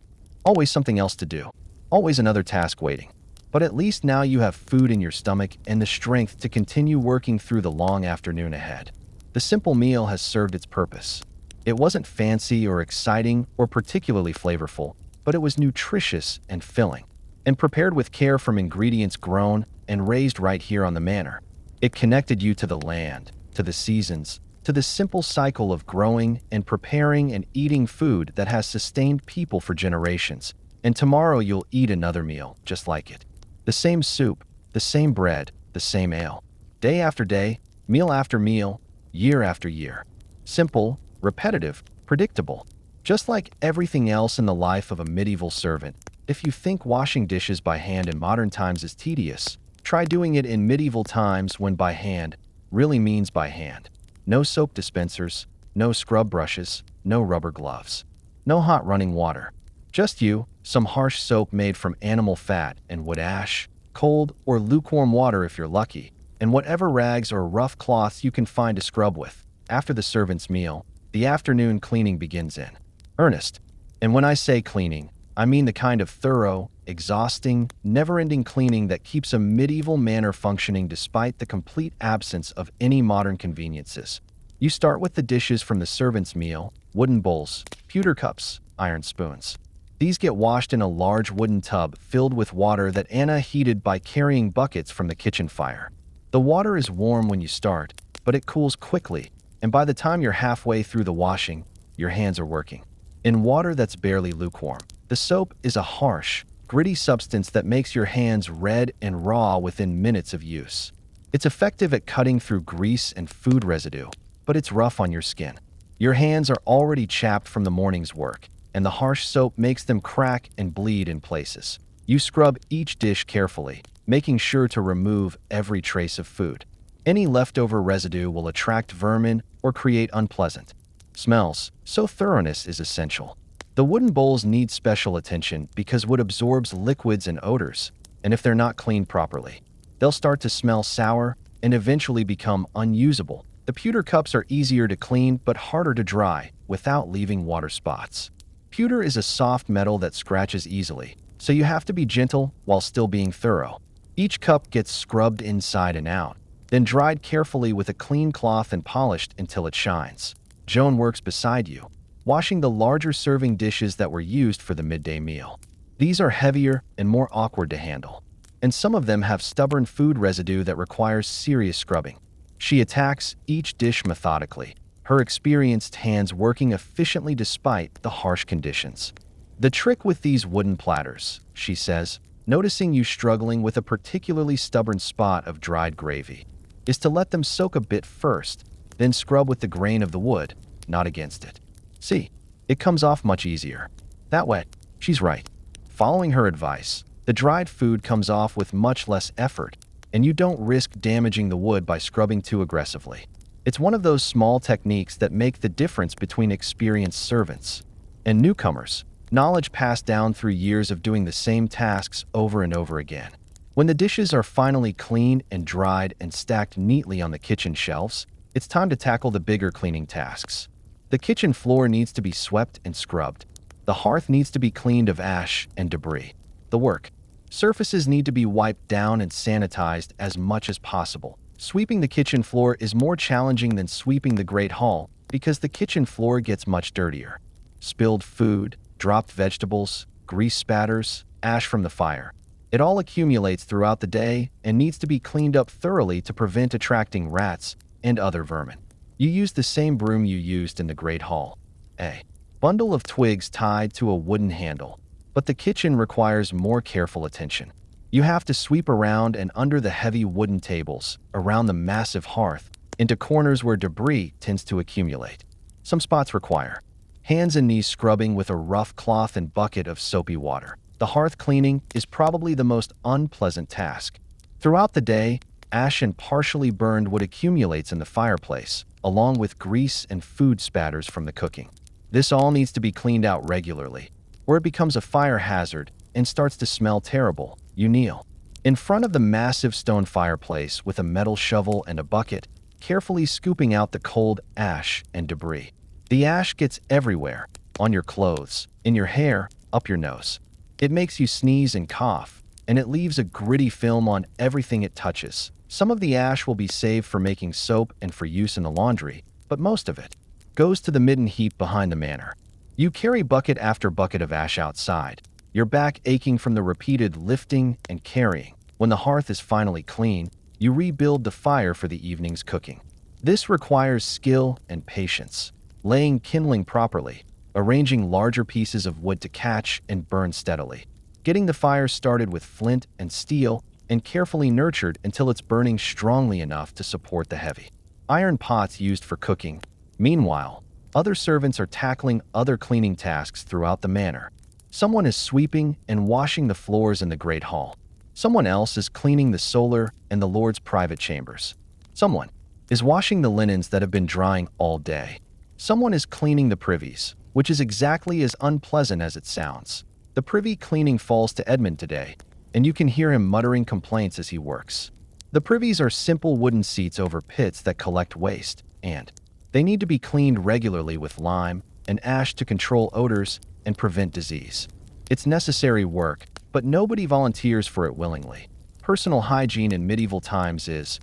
Always something else to do. Always another task waiting. But at least now you have food in your stomach and the strength to continue working through the long afternoon ahead. The simple meal has served its purpose. It wasn't fancy or exciting or particularly flavorful, but it was nutritious and filling, and prepared with care from ingredients grown and raised right here on the manor. It connected you to the land, to the seasons, to the simple cycle of growing and preparing and eating food that has sustained people for generations. And tomorrow you'll eat another meal just like it. The same soup, the same bread, the same ale. Day after day, meal after meal, year after year. Simple, repetitive, predictable. Just like everything else in the life of a medieval servant, if you think washing dishes by hand in modern times is tedious, try doing it in medieval times when by hand really means by hand. No soap dispensers, no scrub brushes, no rubber gloves, no hot running water. Just you, some harsh soap made from animal fat and wood ash, cold or lukewarm water if you're lucky, and whatever rags or rough cloths you can find to scrub with. After the servant's meal, the afternoon cleaning begins in earnest. And when I say cleaning, I mean the kind of thorough, exhausting, never-ending cleaning that keeps a medieval manor functioning despite the complete absence of any modern conveniences. You start with the dishes from the servant's meal: wooden bowls, pewter cups, iron spoons. These get washed in a large wooden tub filled with water that Anna heated by carrying buckets from the kitchen fire. The water is warm when you start, but it cools quickly, and by the time you're halfway through the washing, your hands are working. In water that's barely lukewarm, the soap is a harsh, gritty substance that makes your hands red and raw within minutes of use. It's effective at cutting through grease and food residue, but it's rough on your skin. Your hands are already chapped from the morning's work, and the harsh soap makes them crack and bleed in places. You scrub each dish carefully, making sure to remove every trace of food. Any leftover residue will attract vermin or create unpleasant smells, so thoroughness is essential. The wooden bowls need special attention because wood absorbs liquids and odors, and if they're not cleaned properly, they'll start to smell sour and eventually become unusable. The pewter cups are easier to clean but harder to dry without leaving water spots. Pewter is a soft metal that scratches easily, so you have to be gentle while still being thorough. Each cup gets scrubbed inside and out, then dried carefully with a clean cloth and polished until it shines. Joan works beside you, washing the larger serving dishes that were used for the midday meal. These are heavier and more awkward to handle, and some of them have stubborn food residue that requires serious scrubbing. She attacks each dish methodically, her experienced hands working efficiently despite the harsh conditions. The trick with these wooden platters, she says, noticing you struggling with a particularly stubborn spot of dried gravy, is to let them soak a bit first, then scrub with the grain of the wood, not against it. See, it comes off much easier. That way, she's right. Following her advice, the dried food comes off with much less effort, and you don't risk damaging the wood by scrubbing too aggressively. It's one of those small techniques that make the difference between experienced servants and newcomers, knowledge passed down through years of doing the same tasks over and over again. When the dishes are finally cleaned and dried and stacked neatly on the kitchen shelves, it's time to tackle the bigger cleaning tasks. The kitchen floor needs to be swept and scrubbed. The hearth needs to be cleaned of ash and debris. The work surfaces need to be wiped down and sanitized as much as possible. Sweeping the kitchen floor is more challenging than sweeping the Great Hall because the kitchen floor gets much dirtier. Spilled food, dropped vegetables, grease spatters, ash from the fire. It all accumulates throughout the day and needs to be cleaned up thoroughly to prevent attracting rats and other vermin. You use the same broom you used in the Great Hall. A bundle of twigs tied to a wooden handle, but the kitchen requires more careful attention. You have to sweep around and under the heavy wooden tables, around the massive hearth, into corners where debris tends to accumulate. Some spots require hands and knees scrubbing with a rough cloth and bucket of soapy water. The hearth cleaning is probably the most unpleasant task. Throughout the day, ash and partially burned wood accumulates in the fireplace, along with grease and food spatters from the cooking. This all needs to be cleaned out regularly, or it becomes a fire hazard and starts to smell terrible. You kneel in front of the massive stone fireplace with a metal shovel and a bucket, carefully scooping out the cold ash and debris. The ash gets everywhere, on your clothes, in your hair, up your nose. It makes you sneeze and cough, and it leaves a gritty film on everything it touches. Some of the ash will be saved for making soap and for use in the laundry, but most of it goes to the midden heap behind the manor. You carry bucket after bucket of ash outside, your back aching from the repeated lifting and carrying. When the hearth is finally clean, you rebuild the fire for the evening's cooking. This requires skill and patience. Laying kindling properly, arranging larger pieces of wood to catch and burn steadily, getting the fire started with flint and steel and carefully nurtured until it's burning strongly enough to support the heavy iron pots used for cooking. Meanwhile, other servants are tackling other cleaning tasks throughout the manor. Someone is sweeping and washing the floors in the great hall. Someone else is cleaning the solar and the Lord's private chambers. Someone is washing the linens that have been drying all day. Someone is cleaning the privies, which is exactly as unpleasant as it sounds. The privy cleaning falls to Edmund today, and you can hear him muttering complaints as he works. The privies are simple wooden seats over pits that collect waste, and they need to be cleaned regularly with lime and ash to control odors and prevent disease. It's necessary work, but nobody volunteers for it willingly. Personal hygiene in medieval times is,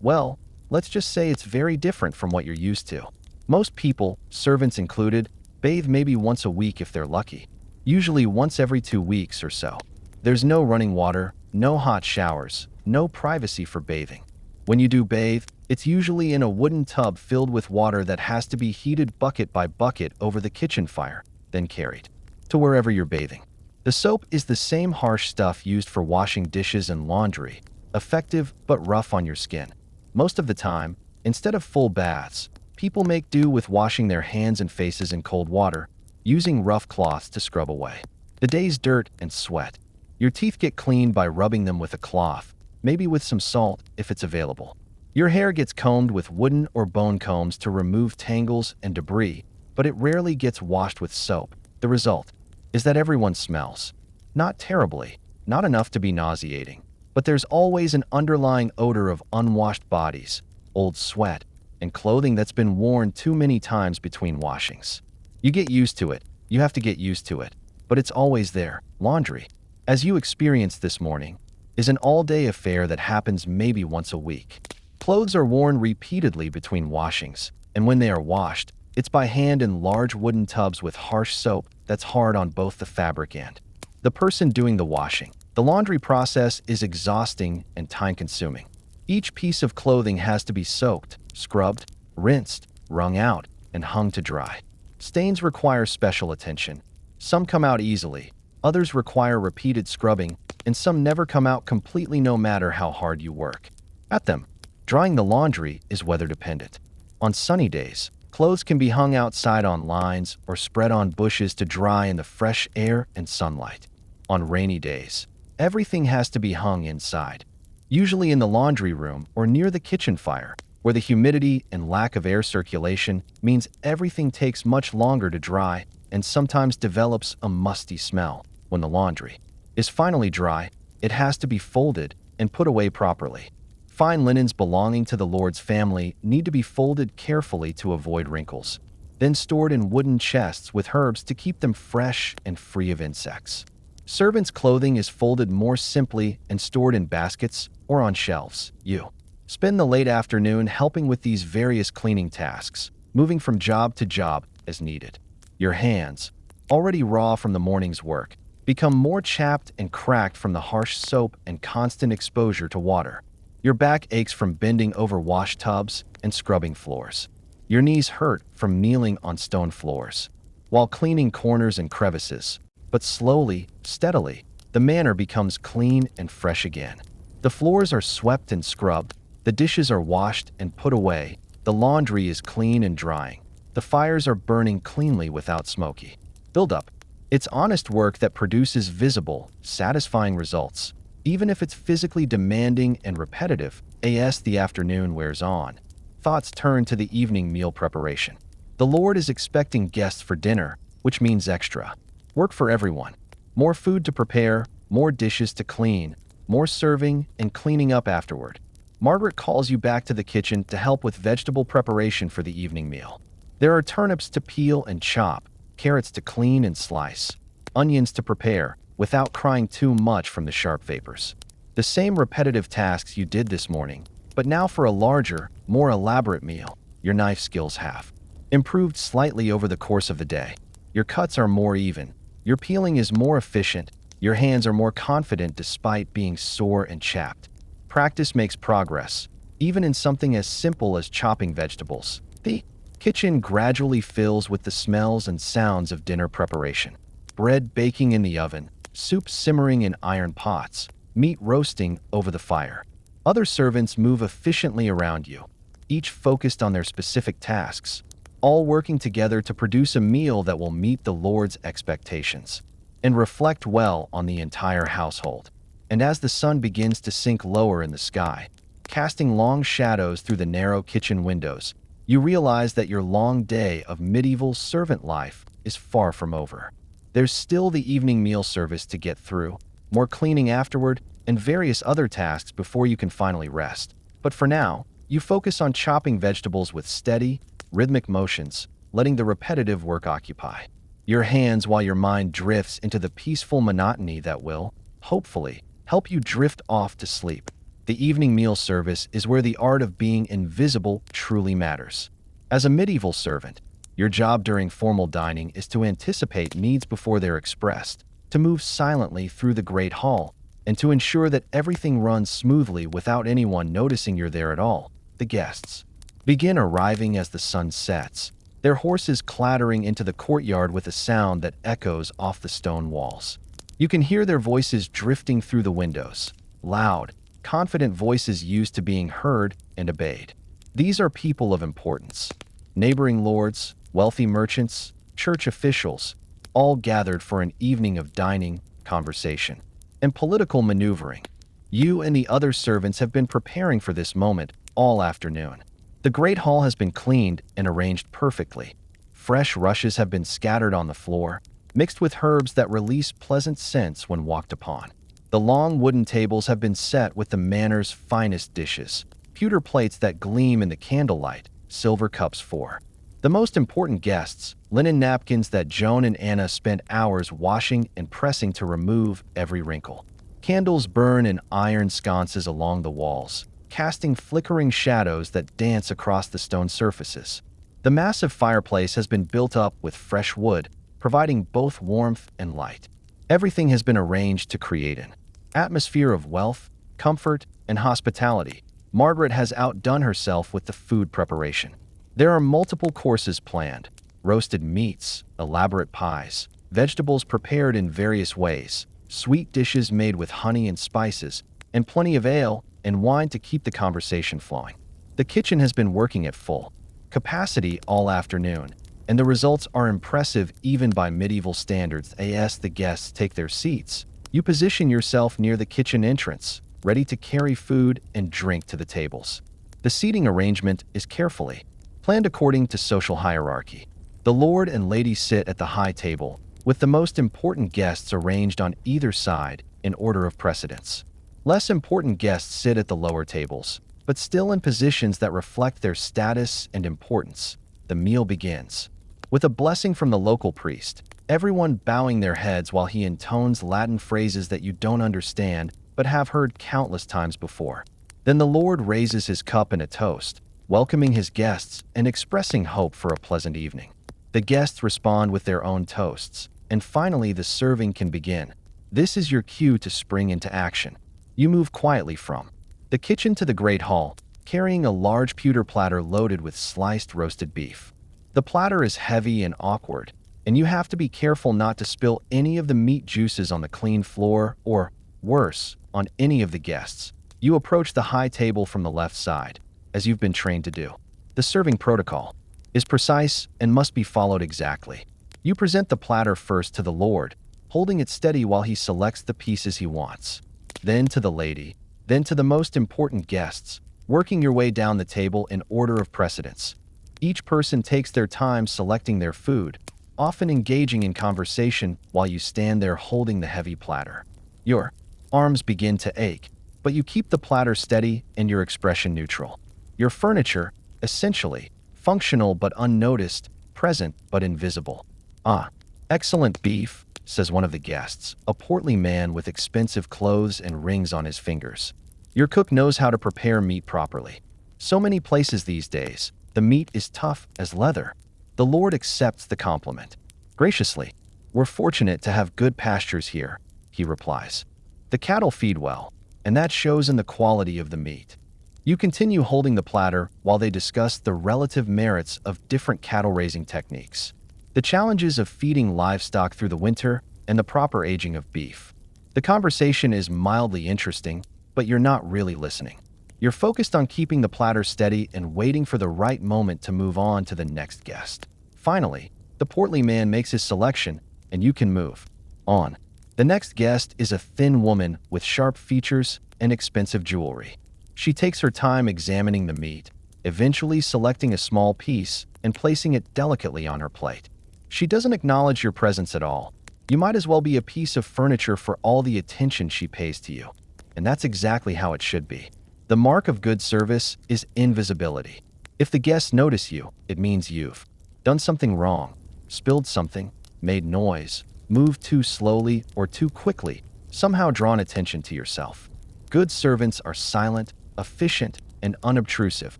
well, let's just say it's very different from what you're used to. Most people, servants included, bathe maybe once a week if they're lucky, usually once every 2 weeks or so. There's no running water, no hot showers, no privacy for bathing. When you do bathe, it's usually in a wooden tub filled with water that has to be heated bucket by bucket over the kitchen fire, then carried to wherever you're bathing. The soap is the same harsh stuff used for washing dishes and laundry, effective but rough on your skin. Most of the time, instead of full baths, people make do with washing their hands and faces in cold water, using rough cloths to scrub away the day's dirt and sweat. Your teeth get cleaned by rubbing them with a cloth, maybe with some salt if it's available. Your hair gets combed with wooden or bone combs to remove tangles and debris, but it rarely gets washed with soap. The result is that everyone smells. Not terribly, not enough to be nauseating, but there's always an underlying odor of unwashed bodies, old sweat, and clothing that's been worn too many times between washings. You get used to it. You have to get used to it. But it's always there. Laundry, as you experienced this morning, is an all-day affair that happens maybe once a week. Clothes are worn repeatedly between washings, and when they are washed, it's by hand in large wooden tubs with harsh soap that's hard on both the fabric and the person doing the washing. The laundry process is exhausting and time-consuming. Each piece of clothing has to be soaked, scrubbed, rinsed, wrung out, and hung to dry. Stains require special attention. Some come out easily, others require repeated scrubbing, and some never come out completely no matter how hard you work at them. Drying the laundry is weather-dependent. On sunny days, clothes can be hung outside on lines or spread on bushes to dry in the fresh air and sunlight. On rainy days, everything has to be hung inside, usually in the laundry room or near the kitchen fire, where the humidity and lack of air circulation means everything takes much longer to dry and sometimes develops a musty smell. When the laundry is finally dry, it has to be folded and put away properly. Fine linens belonging to the Lord's family need to be folded carefully to avoid wrinkles, then stored in wooden chests with herbs to keep them fresh and free of insects. Servants' clothing is folded more simply and stored in baskets or on shelves. You spend the late afternoon helping with these various cleaning tasks, moving from job to job as needed. Your hands, already raw from the morning's work, become more chapped and cracked from the harsh soap and constant exposure to water. Your back aches from bending over wash tubs and scrubbing floors. Your knees hurt from kneeling on stone floors while cleaning corners and crevices. But slowly, steadily, the manor becomes clean and fresh again. The floors are swept and scrubbed, the dishes are washed and put away, the laundry is clean and drying. The fires are burning cleanly without smoky buildup. It's honest work that produces visible, satisfying results. Even if it's physically demanding and repetitive, as the afternoon wears on, thoughts turn to the evening meal preparation. The Lord is expecting guests for dinner, which means extra work for everyone. More food to prepare, more dishes to clean, more serving and cleaning up afterward. Margaret calls you back to the kitchen to help with vegetable preparation for the evening meal. There are turnips to peel and chop, carrots to clean and slice, onions to prepare, without crying too much from the sharp vapors. The same repetitive tasks you did this morning, but now for a larger, more elaborate meal. Your knife skills have improved slightly over the course of the day. Your cuts are more even. Your peeling is more efficient. Your hands are more confident despite being sore and chapped. Practice makes progress, even in something as simple as chopping vegetables. The kitchen gradually fills with the smells and sounds of dinner preparation. Bread baking in the oven, soup simmering in iron pots, meat roasting over the fire. Other servants move efficiently around you, each focused on their specific tasks, all working together to produce a meal that will meet the Lord's expectations and reflect well on the entire household. And as the sun begins to sink lower in the sky, casting long shadows through the narrow kitchen windows, you realize that your long day of medieval servant life is far from over. There's still the evening meal service to get through, more cleaning afterward, and various other tasks before you can finally rest. But for now, you focus on chopping vegetables with steady, rhythmic motions, letting the repetitive work occupy your hands while your mind drifts into the peaceful monotony that will, hopefully, help you drift off to sleep. The evening meal service is where the art of being invisible truly matters. As a medieval servant, your job during formal dining is to anticipate needs before they're expressed, to move silently through the great hall, and to ensure that everything runs smoothly without anyone noticing you're there at all. The guests begin arriving as the sun sets, their horses clattering into the courtyard with a sound that echoes off the stone walls. You can hear their voices drifting through the windows, loud, confident voices used to being heard and obeyed. These are people of importance. Neighboring lords, wealthy merchants, church officials, all gathered for an evening of dining, conversation, and political maneuvering. You and the other servants have been preparing for this moment all afternoon. The great hall has been cleaned and arranged perfectly. Fresh rushes have been scattered on the floor, mixed with herbs that release pleasant scents when walked upon. The long wooden tables have been set with the manor's finest dishes, pewter plates that gleam in the candlelight, silver cups for the most important guests, linen napkins that Joan and Anna spent hours washing and pressing to remove every wrinkle. Candles burn in iron sconces along the walls, casting flickering shadows that dance across the stone surfaces. The massive fireplace has been built up with fresh wood, providing both warmth and light. Everything has been arranged to create an atmosphere of wealth, comfort, and hospitality. Margaret has outdone herself with the food preparation. There are multiple courses planned: roasted meats, elaborate pies, vegetables prepared in various ways, sweet dishes made with honey and spices, and plenty of ale and wine to keep the conversation flowing. The kitchen has been working at full capacity all afternoon, and the results are impressive even by medieval standards. As the guests take their seats, you position yourself near the kitchen entrance, ready to carry food and drink to the tables. The seating arrangement is carefully planned according to social hierarchy. The lord and lady sit at the high table, with the most important guests arranged on either side in order of precedence. Less important guests sit at the lower tables, but still in positions that reflect their status and importance. The meal begins with a blessing from the local priest, everyone bowing their heads while he intones Latin phrases that you don't understand but have heard countless times before. Then the Lord raises his cup in a toast, welcoming his guests and expressing hope for a pleasant evening. The guests respond with their own toasts, and finally the serving can begin. This is your cue to spring into action. You move quietly from the kitchen to the great hall, carrying a large pewter platter loaded with sliced roasted beef. The platter is heavy and awkward, and you have to be careful not to spill any of the meat juices on the clean floor or, worse, on any of the guests. You approach the high table from the left side, as you've been trained to do. The serving protocol is precise and must be followed exactly. You present the platter first to the Lord, holding it steady while he selects the pieces he wants. Then to the lady, then to the most important guests, working your way down the table in order of precedence. Each person takes their time selecting their food, often engaging in conversation while you stand there holding the heavy platter. Your arms begin to ache, but you keep the platter steady and your expression neutral. Your furniture, essentially, functional but unnoticed, present but invisible. Ah, excellent beef, says one of the guests, a portly man with expensive clothes and rings on his fingers. Your cook knows how to prepare meat properly. So many places these days, the meat is tough as leather. The Lord accepts the compliment. Graciously, we're fortunate to have good pastures here, he replies. The cattle feed well, and that shows in the quality of the meat. You continue holding the platter while they discuss the relative merits of different cattle-raising techniques, the challenges of feeding livestock through the winter, and the proper aging of beef. The conversation is mildly interesting, but you're not really listening. You're focused on keeping the platter steady and waiting for the right moment to move on to the next guest. Finally, the portly man makes his selection, and you can move on. The next guest is a thin woman with sharp features and expensive jewelry. She takes her time examining the meat, eventually selecting a small piece and placing it delicately on her plate. She doesn't acknowledge your presence at all. You might as well be a piece of furniture for all the attention she pays to you. And that's exactly how it should be. The mark of good service is invisibility. If the guests notice you, it means you've done something wrong, spilled something, made noise, moved too slowly or too quickly, somehow drawn attention to yourself. Good servants are silent, efficient, and unobtrusive.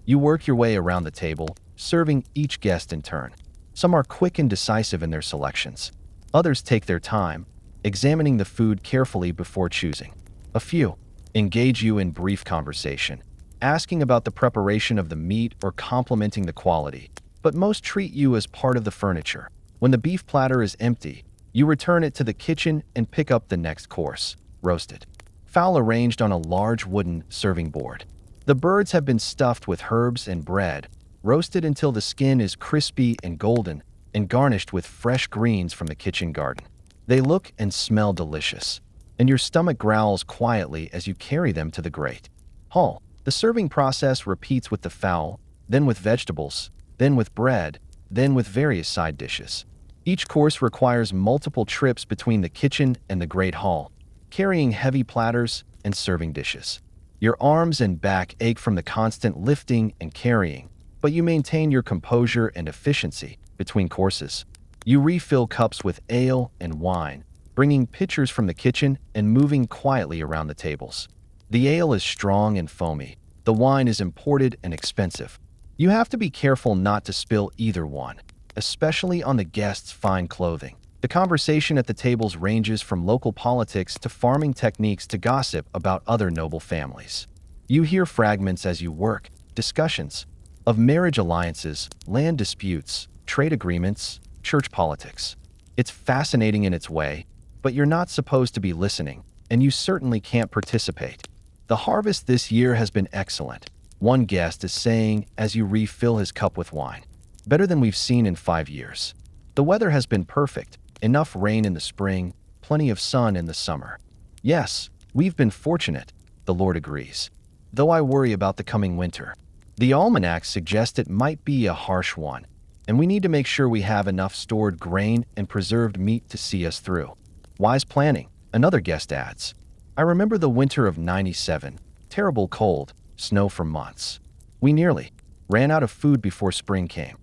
You work your way around the table, serving each guest in turn. Some are quick and decisive in their selections. Others take their time, examining the food carefully before choosing. A few engage you in brief conversation, asking about the preparation of the meat or complimenting the quality, but most treat you as part of the furniture. When the beef platter is empty, you return it to the kitchen and pick up the next course, roasted fowl arranged on a large wooden serving board. The birds have been stuffed with herbs and bread, roasted until the skin is crispy and golden, and garnished with fresh greens from the kitchen garden. They look and smell delicious, and your stomach growls quietly as you carry them to the grate. Hall. The serving process repeats with the fowl, then with vegetables, then with bread, then with various side dishes. Each course requires multiple trips between the kitchen and the great hall, carrying heavy platters and serving dishes. Your arms and back ache from the constant lifting and carrying, but you maintain your composure and efficiency between courses. You refill cups with ale and wine, bringing pitchers from the kitchen and moving quietly around the tables. The ale is strong and foamy. The wine is imported and expensive. You have to be careful not to spill either one, especially on the guests' fine clothing. The conversation at the tables ranges from local politics to farming techniques to gossip about other noble families. You hear fragments as you work, discussions of marriage alliances, land disputes, trade agreements, church politics. It's fascinating in its way, but you're not supposed to be listening, and you certainly can't participate. The harvest this year has been excellent, one guest is saying as you refill his cup with wine. Better than we've seen in 5 years. The weather has been perfect. Enough rain in the spring, plenty of sun in the summer. Yes, we've been fortunate, the Lord agrees, though I worry about the coming winter. The almanacs suggest it might be a harsh one, and we need to make sure we have enough stored grain and preserved meat to see us through. Wise planning, another guest adds. I remember the winter of '97, terrible cold, snow for months. We nearly ran out of food before spring came.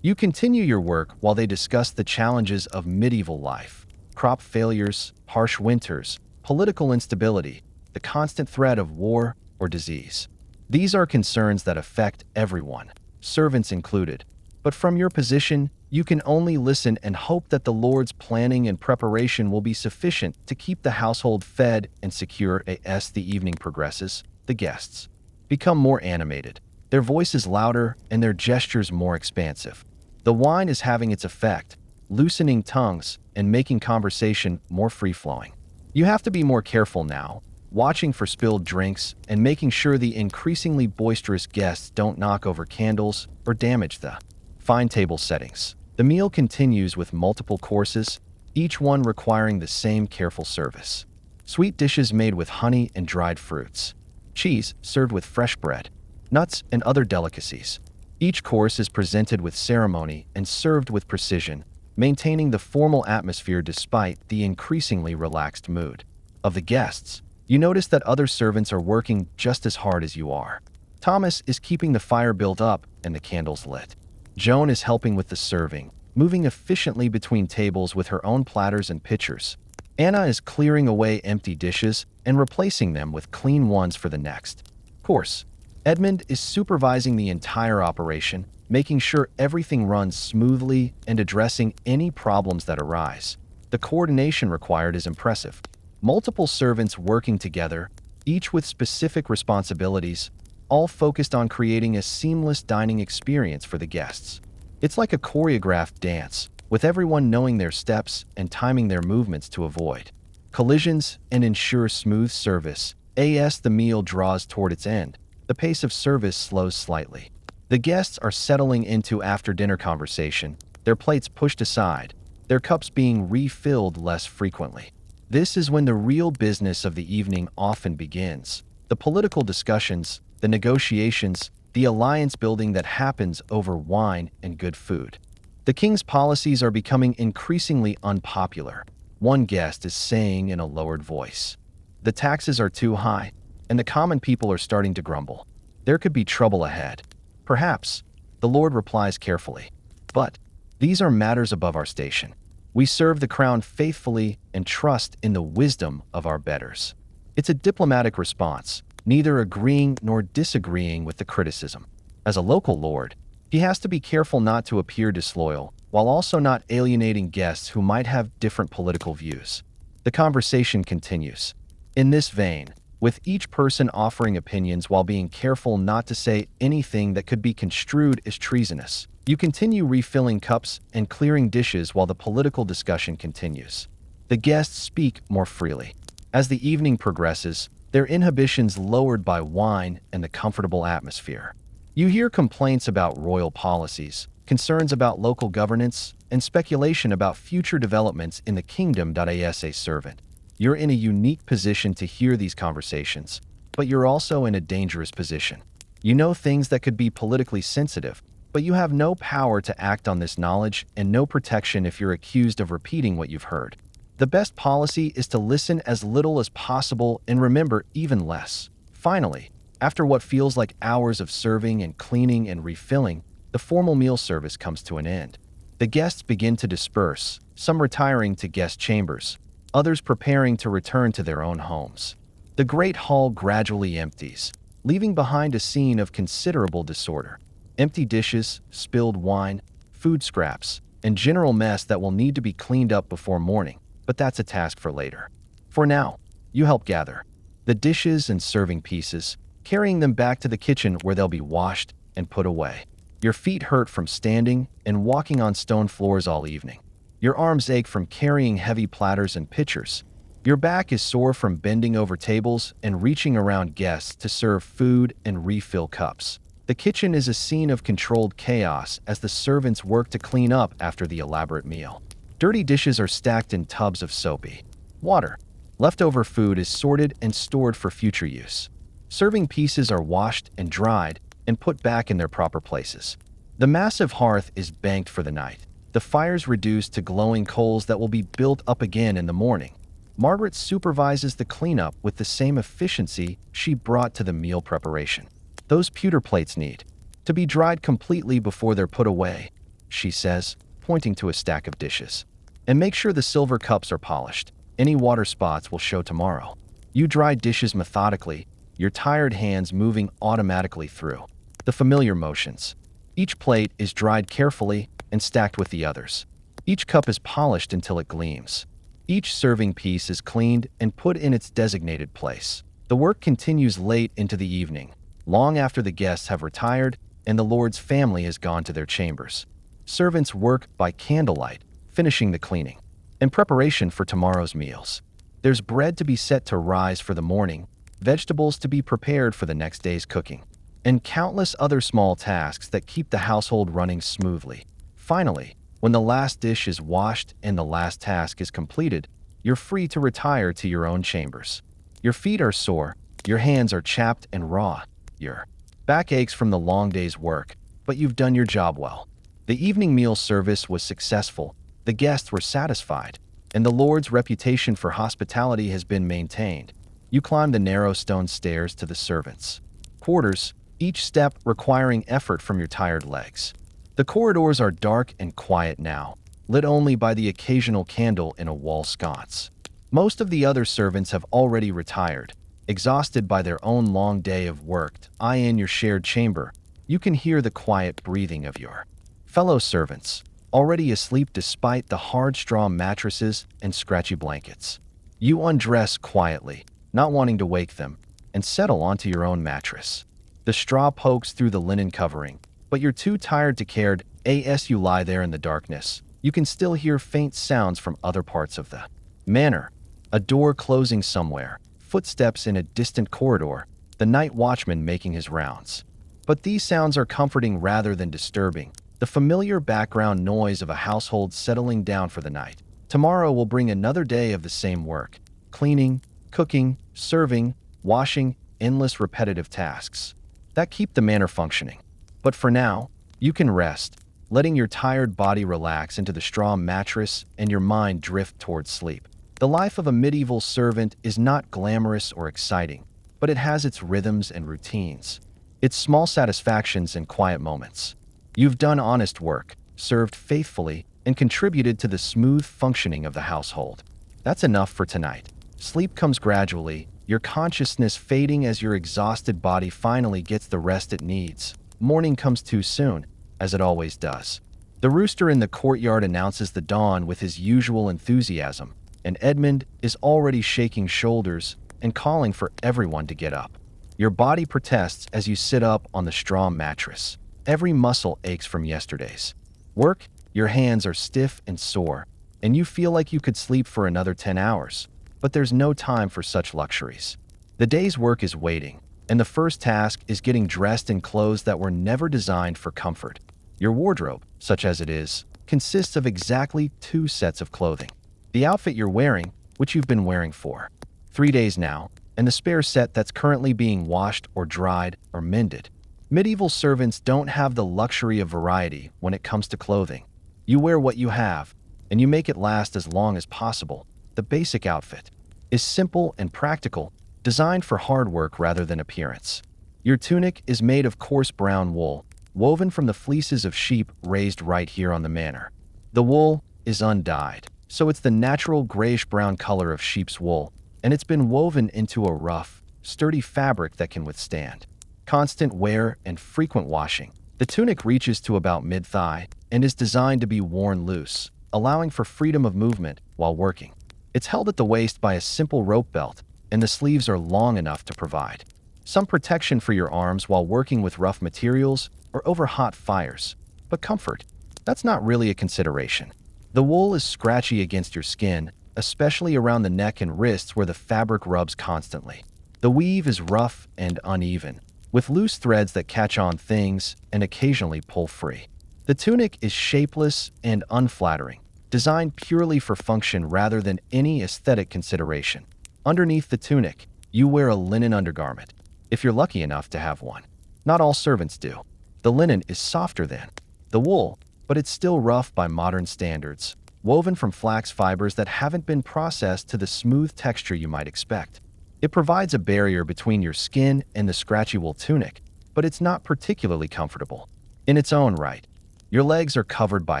You continue your work while they discuss the challenges of medieval life, crop failures, harsh winters, political instability, the constant threat of war or disease. These are concerns that affect everyone, servants included. But from your position, you can only listen and hope that the Lord's planning and preparation will be sufficient to keep the household fed and secure. As the evening progresses, the guests become more animated, their voices louder and their gestures more expansive. The wine is having its effect, loosening tongues and making conversation more free-flowing. You have to be more careful now, watching for spilled drinks and making sure the increasingly boisterous guests don't knock over candles or damage the fine table settings. The meal continues with multiple courses, each one requiring the same careful service. Sweet dishes made with honey and dried fruits. Cheese served with fresh bread. Nuts and other delicacies. Each course is presented with ceremony and served with precision, maintaining the formal atmosphere despite the increasingly relaxed mood. Of the guests, you notice that other servants are working just as hard as you are. Thomas is keeping the fire built up and the candles lit. Joan is helping with the serving, moving efficiently between tables with her own platters and pitchers. Anna is clearing away empty dishes and replacing them with clean ones for the next course. Edmund is supervising the entire operation, making sure everything runs smoothly and addressing any problems that arise. The coordination required is impressive. Multiple servants working together, each with specific responsibilities, all focused on creating a seamless dining experience for the guests. It's like a choreographed dance, with everyone knowing their steps and timing their movements to avoid collisions and ensure smooth service. As the meal draws toward its end, the pace of service slows slightly. The guests are settling into after-dinner conversation, their plates pushed aside, their cups being refilled less frequently. This is when the real business of the evening often begins. The political discussions, the negotiations, the alliance building that happens over wine and good food. The king's policies are becoming increasingly unpopular. One guest is saying in a lowered voice, "The taxes are too high," and the common people are starting to grumble. There could be trouble ahead. Perhaps, the Lord replies carefully. But these are matters above our station. We serve the crown faithfully and trust in the wisdom of our betters. It's a diplomatic response, neither agreeing nor disagreeing with the criticism. As a local lord, he has to be careful not to appear disloyal, while also not alienating guests who might have different political views. The conversation continues. In this vein, with each person offering opinions while being careful not to say anything that could be construed as treasonous. You continue refilling cups and clearing dishes while the political discussion continues. The guests speak more freely. As the evening progresses, their inhibitions lowered by wine and the comfortable atmosphere. You hear complaints about royal policies, concerns about local governance, and speculation about future developments in the kingdom. As a servant, you're in a unique position to hear these conversations, but you're also in a dangerous position. You know things that could be politically sensitive, but you have no power to act on this knowledge and no protection if you're accused of repeating what you've heard. The best policy is to listen as little as possible and remember even less. Finally, after what feels like hours of serving and cleaning and refilling, the formal meal service comes to an end. The guests begin to disperse, some retiring to guest chambers, others preparing to return to their own homes. The great hall gradually empties, leaving behind a scene of considerable disorder. Empty dishes, spilled wine, food scraps, and general mess that will need to be cleaned up before morning, but that's a task for later. For now, you help gather the dishes and serving pieces, carrying them back to the kitchen where they'll be washed and put away. Your feet hurt from standing and walking on stone floors all evening. Your arms ache from carrying heavy platters and pitchers. Your back is sore from bending over tables and reaching around guests to serve food and refill cups. The kitchen is a scene of controlled chaos as the servants work to clean up after the elaborate meal. Dirty dishes are stacked in tubs of soapy water. Leftover food is sorted and stored for future use. Serving pieces are washed and dried and put back in their proper places. The massive hearth is banked for the night. The fire's reduced to glowing coals that will be built up again in the morning. Margaret supervises the cleanup with the same efficiency she brought to the meal preparation. Those pewter plates need to be dried completely before they're put away, she says, pointing to a stack of dishes. And make sure the silver cups are polished. Any water spots will show tomorrow. You dry dishes methodically, your tired hands moving automatically through the familiar motions. Each plate is dried carefully and stacked with the others. Each cup is polished until it gleams. Each serving piece is cleaned and put in its designated place. The work continues late into the evening, long after the guests have retired and the Lord's family has gone to their chambers. Servants work by candlelight, finishing the cleaning and preparation for tomorrow's meals. There's bread to be set to rise for the morning, vegetables to be prepared for the next day's cooking, and countless other small tasks that keep the household running smoothly. Finally, when the last dish is washed and the last task is completed, you're free to retire to your own chambers. Your feet are sore, your hands are chapped and raw, your back aches from the long day's work, but you've done your job well. The evening meal service was successful, the guests were satisfied, and the Lord's reputation for hospitality has been maintained. You climb the narrow stone stairs to the servants' quarters, each step requiring effort from your tired legs. The corridors are dark and quiet now, lit only by the occasional candle in a wall sconce. Most of the other servants have already retired, exhausted by their own long day of work. In your shared chamber, you can hear the quiet breathing of your fellow servants, already asleep despite the hard straw mattresses and scratchy blankets. You undress quietly, not wanting to wake them, and settle onto your own mattress. The straw pokes through the linen covering, but you're too tired to care. As you lie there in the darkness, you can still hear faint sounds from other parts of the manor. A door closing somewhere, footsteps in a distant corridor, the night watchman making his rounds. But these sounds are comforting rather than disturbing, the familiar background noise of a household settling down for the night. Tomorrow will bring another day of the same work: cleaning, cooking, serving, washing, endless repetitive tasks that keep the manor functioning. But for now, you can rest, letting your tired body relax into the straw mattress and your mind drift towards sleep. The life of a medieval servant is not glamorous or exciting, but it has its rhythms and routines, its small satisfactions and quiet moments. You've done honest work, served faithfully, and contributed to the smooth functioning of the household. That's enough for tonight. Sleep comes gradually, your consciousness fading as your exhausted body finally gets the rest it needs. Morning comes too soon, as it always does. The rooster in the courtyard announces the dawn with his usual enthusiasm, and Edmund is already shaking shoulders and calling for everyone to get up. Your body protests as you sit up on the straw mattress. Every muscle aches from yesterday's work, your hands are stiff and sore, and you feel like you could sleep for another 10 hours. But there's no time for such luxuries. The day's work is waiting, and the first task is getting dressed in clothes that were never designed for comfort. Your wardrobe, such as it is, consists of exactly 2 sets of clothing. The outfit you're wearing, which you've been wearing for 3 days now, and the spare set that's currently being washed or dried or mended. Medieval servants don't have the luxury of variety when it comes to clothing. You wear what you have, and you make it last as long as possible. The basic outfit is simple and practical, designed for hard work rather than appearance. Your tunic is made of coarse brown wool, woven from the fleeces of sheep raised right here on the manor. The wool is undyed, so it's the natural grayish-brown color of sheep's wool, and it's been woven into a rough, sturdy fabric that can withstand constant wear and frequent washing. The tunic reaches to about mid-thigh and is designed to be worn loose, allowing for freedom of movement while working. It's held at the waist by a simple rope belt, and the sleeves are long enough to provide some protection for your arms while working with rough materials or over hot fires. But comfort, that's not really a consideration. The wool is scratchy against your skin, especially around the neck and wrists where the fabric rubs constantly. The weave is rough and uneven, with loose threads that catch on things and occasionally pull free. The tunic is shapeless and unflattering, designed purely for function rather than any aesthetic consideration. Underneath the tunic, you wear a linen undergarment, if you're lucky enough to have one. Not all servants do. The linen is softer than the wool, but it's still rough by modern standards, woven from flax fibers that haven't been processed to the smooth texture you might expect. It provides a barrier between your skin and the scratchy wool tunic, but it's not particularly comfortable. In its own right, your legs are covered by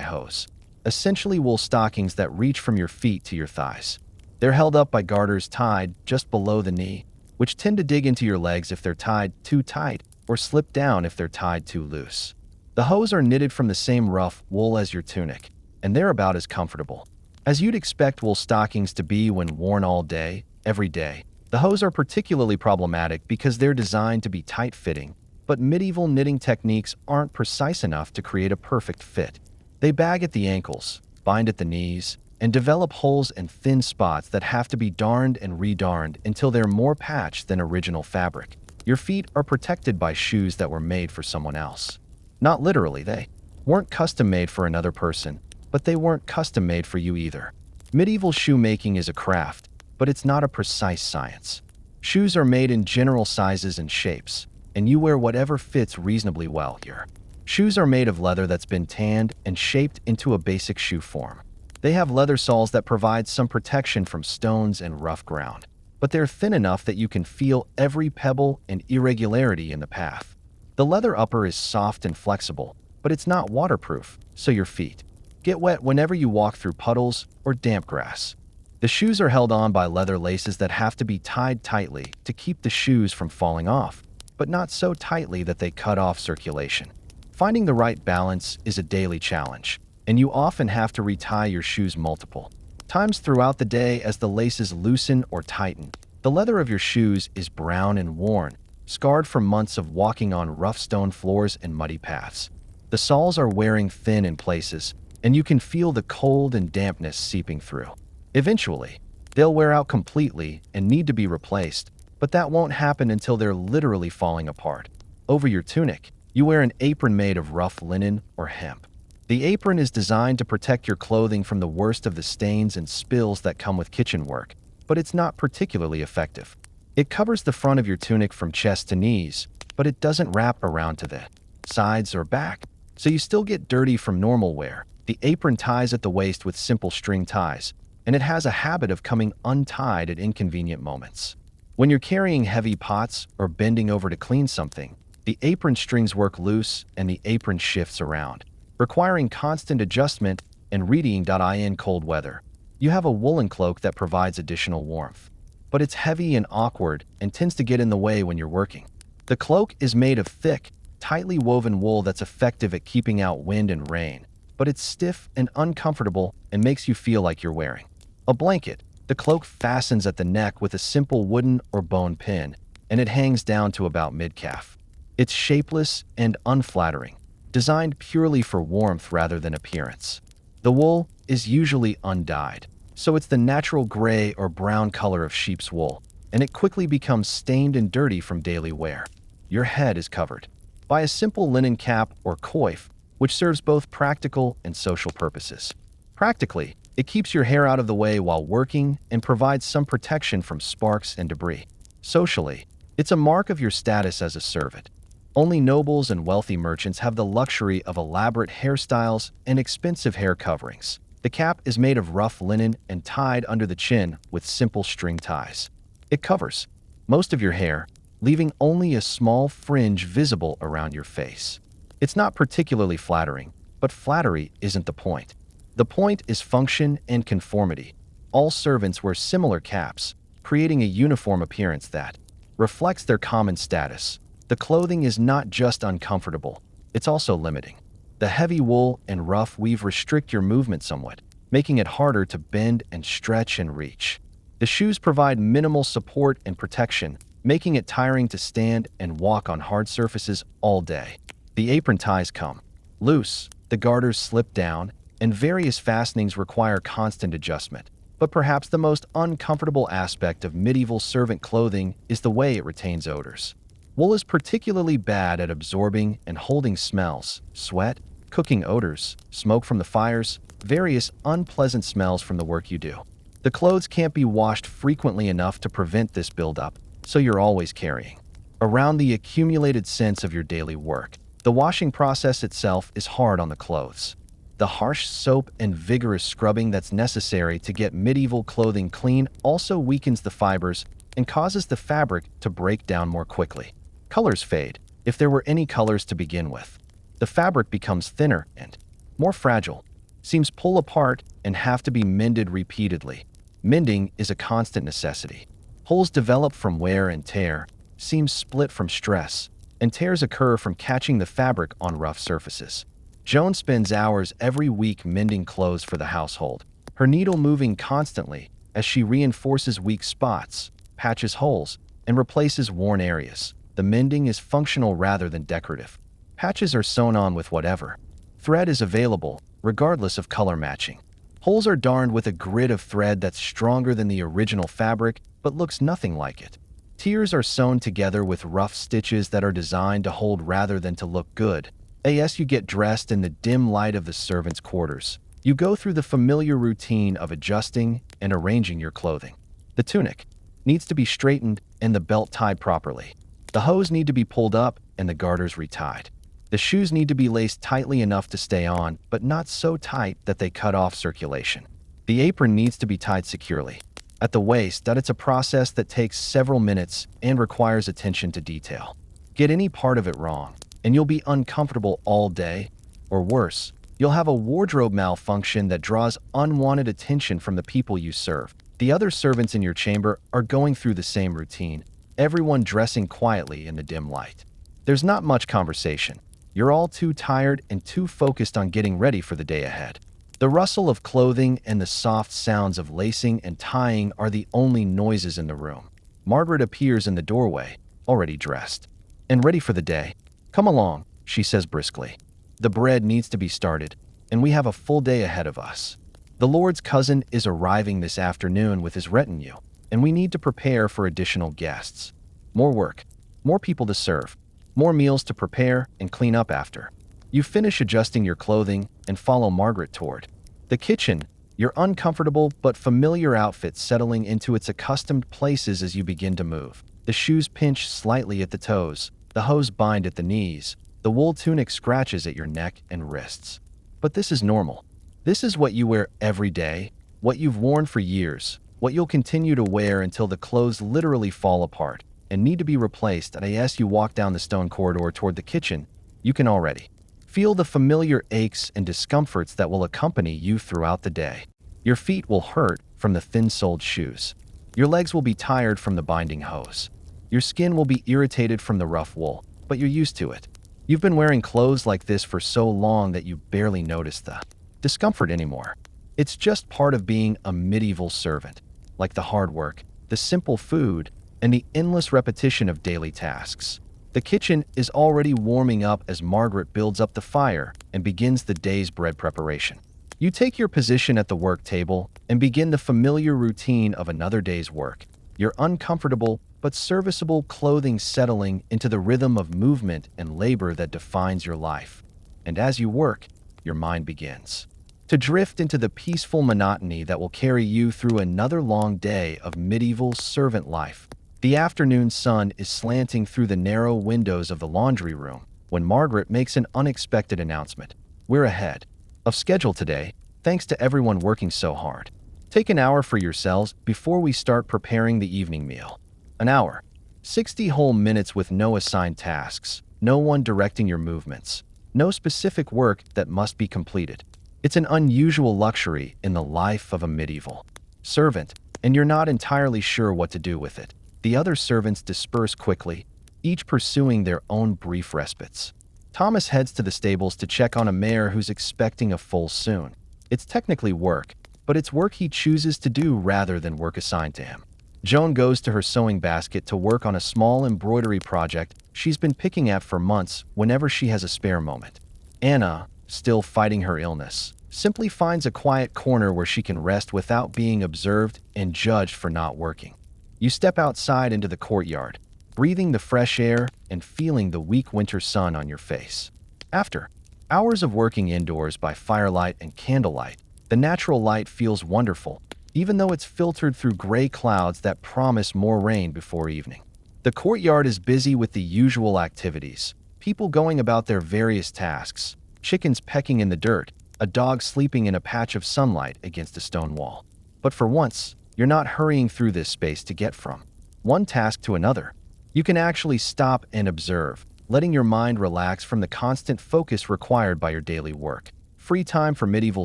hose, essentially wool stockings that reach from your feet to your thighs. They're held up by garters tied just below the knee, which tend to dig into your legs if they're tied too tight or slip down if they're tied too loose. The hose are knitted from the same rough wool as your tunic, and they're about as comfortable as you'd expect wool stockings to be when worn all day, every day. The hose are particularly problematic because they're designed to be tight-fitting, but medieval knitting techniques aren't precise enough to create a perfect fit. They bag at the ankles, bind at the knees, and develop holes and thin spots that have to be darned and redarned until they're more patched than original fabric. Your feet are protected by shoes that were made for someone else. Not literally, they weren't custom-made for another person, but they weren't custom-made for you either. Medieval shoemaking is a craft, but it's not a precise science. Shoes are made in general sizes and shapes, and you wear whatever fits reasonably well here. Shoes are made of leather that's been tanned and shaped into a basic shoe form. They have leather soles that provide some protection from stones and rough ground, but they're thin enough that you can feel every pebble and irregularity in the path. The leather upper is soft and flexible, but it's not waterproof, so your feet get wet whenever you walk through puddles or damp grass. The shoes are held on by leather laces that have to be tied tightly to keep the shoes from falling off, but not so tightly that they cut off circulation. Finding the right balance is a daily challenge, and you often have to retie your shoes multiple times throughout the day as the laces loosen or tighten. The leather of your shoes is brown and worn, scarred from months of walking on rough stone floors and muddy paths. The soles are wearing thin in places, and you can feel the cold and dampness seeping through. Eventually, they'll wear out completely and need to be replaced, but that won't happen until they're literally falling apart. Over your tunic, you wear an apron made of rough linen or hemp. The apron is designed to protect your clothing from the worst of the stains and spills that come with kitchen work, but it's not particularly effective. It covers the front of your tunic from chest to knees, but it doesn't wrap around to the sides or back, so you still get dirty from normal wear. The apron ties at the waist with simple string ties, and it has a habit of coming untied at inconvenient moments. When you're carrying heavy pots or bending over to clean something, the apron strings work loose and the apron shifts around, requiring constant adjustment and readying. In cold weather, you have a woolen cloak that provides additional warmth, but it's heavy and awkward and tends to get in the way when you're working. The cloak is made of thick, tightly woven wool that's effective at keeping out wind and rain, but it's stiff and uncomfortable and makes you feel like you're wearing a blanket. The cloak fastens at the neck with a simple wooden or bone pin, and it hangs down to about mid-calf. It's shapeless and unflattering, designed purely for warmth rather than appearance. The wool is usually undyed, so it's the natural gray or brown color of sheep's wool, and it quickly becomes stained and dirty from daily wear. Your head is covered by a simple linen cap or coif, which serves both practical and social purposes. Practically, it keeps your hair out of the way while working and provides some protection from sparks and debris. Socially, it's a mark of your status as a servant. Only nobles and wealthy merchants have the luxury of elaborate hairstyles and expensive hair coverings. The cap is made of rough linen and tied under the chin with simple string ties. It covers most of your hair, leaving only a small fringe visible around your face. It's not particularly flattering, but flattery isn't the point. The point is function and conformity. All servants wear similar caps, creating a uniform appearance that reflects their common status. The clothing is not just uncomfortable, it's also limiting. The heavy wool and rough weave restrict your movement somewhat, making it harder to bend and stretch and reach. The shoes provide minimal support and protection, making it tiring to stand and walk on hard surfaces all day. The apron ties come loose, the garters slip down, and various fastenings require constant adjustment. But perhaps the most uncomfortable aspect of medieval servant clothing is the way it retains odors. Wool is particularly bad at absorbing and holding smells, sweat, cooking odors, smoke from the fires, various unpleasant smells from the work you do. The clothes can't be washed frequently enough to prevent this buildup, so you're always carrying around the accumulated scents of your daily work. The washing process itself is hard on the clothes. The harsh soap and vigorous scrubbing that's necessary to get medieval clothing clean also weakens the fibers and causes the fabric to break down more quickly. Colors fade, if there were any colors to begin with. The fabric becomes thinner and more fragile. Seams pull apart and have to be mended repeatedly. Mending is a constant necessity. Holes develop from wear and tear, seams split from stress, and tears occur from catching the fabric on rough surfaces. Joan spends hours every week mending clothes for the household, her needle moving constantly as she reinforces weak spots, patches holes, and replaces worn areas. The mending is functional rather than decorative. Patches are sewn on with whatever thread is available, regardless of color matching. Holes are darned with a grid of thread that's stronger than the original fabric, but looks nothing like it. Tiers are sewn together with rough stitches that are designed to hold rather than to look good. As you get dressed in the dim light of the servants' quarters, you go through the familiar routine of adjusting and arranging your clothing. The tunic needs to be straightened and the belt tied properly. The hose need to be pulled up and the garters retied. The shoes need to be laced tightly enough to stay on, but not so tight that they cut off circulation. The apron needs to be tied securely. At the waist, that it's a process that takes several minutes and requires attention to detail. Get any part of it wrong, and you'll be uncomfortable all day. Or worse, you'll have a wardrobe malfunction that draws unwanted attention from the people you serve. The other servants in your chamber are going through the same routine, everyone dressing quietly in the dim light. There's not much conversation. You're all too tired and too focused on getting ready for the day ahead. The rustle of clothing and the soft sounds of lacing and tying are the only noises in the room. Margaret appears in the doorway, already dressed. And ready for the day. "Come along," she says briskly. "The bread needs to be started, and we have a full day ahead of us. The Lord's cousin is arriving this afternoon with his retinue, and we need to prepare for additional guests. More work, more people to serve, more meals to prepare and clean up after." You finish adjusting your clothing and follow Margaret toward the kitchen, your uncomfortable but familiar outfit settling into its accustomed places as you begin to move. The shoes pinch slightly at the toes, the hose bind at the knees, the wool tunic scratches at your neck and wrists. But this is normal. This is what you wear every day, what you've worn for years, what you'll continue to wear until the clothes literally fall apart and need to be replaced. And as you walk down the stone corridor toward the kitchen, you can already feel the familiar aches and discomforts that will accompany you throughout the day. Your feet will hurt from the thin-soled shoes. Your legs will be tired from the binding hose. Your skin will be irritated from the rough wool, but you're used to it. You've been wearing clothes like this for so long that you barely notice the discomfort anymore. It's just part of being a medieval servant, like the hard work, the simple food, and the endless repetition of daily tasks. The kitchen is already warming up as Margaret builds up the fire and begins the day's bread preparation. You take your position at the work table and begin the familiar routine of another day's work. Your uncomfortable but serviceable clothing settling into the rhythm of movement and labor that defines your life. And as you work, your mind begins to drift into the peaceful monotony that will carry you through another long day of medieval servant life. The afternoon sun is slanting through the narrow windows of the laundry room when Margaret makes an unexpected announcement. "We're ahead of schedule today, thanks to everyone working so hard. Take an hour for yourselves before we start preparing the evening meal." An hour. 60 whole minutes with no assigned tasks, no one directing your movements, no specific work that must be completed. It's an unusual luxury in the life of a medieval servant, and you're not entirely sure what to do with it. The other servants disperse quickly, each pursuing their own brief respites. Thomas heads to the stables to check on a mare who's expecting a foal soon. It's technically work, but it's work he chooses to do rather than work assigned to him. Joan goes to her sewing basket to work on a small embroidery project she's been picking at for months whenever she has a spare moment. Anna, still fighting her illness, simply finds a quiet corner where she can rest without being observed and judged for not working. You step outside into the courtyard, breathing the fresh air and feeling the weak winter sun on your face. After hours of working indoors by firelight and candlelight, the natural light feels wonderful, even though it's filtered through gray clouds that promise more rain before evening. The courtyard is busy with the usual activities, people going about their various tasks, chickens pecking in the dirt, a dog sleeping in a patch of sunlight against a stone wall. But for once, you're not hurrying through this space to get from one task to another. You can actually stop and observe, letting your mind relax from the constant focus required by your daily work. Free time for medieval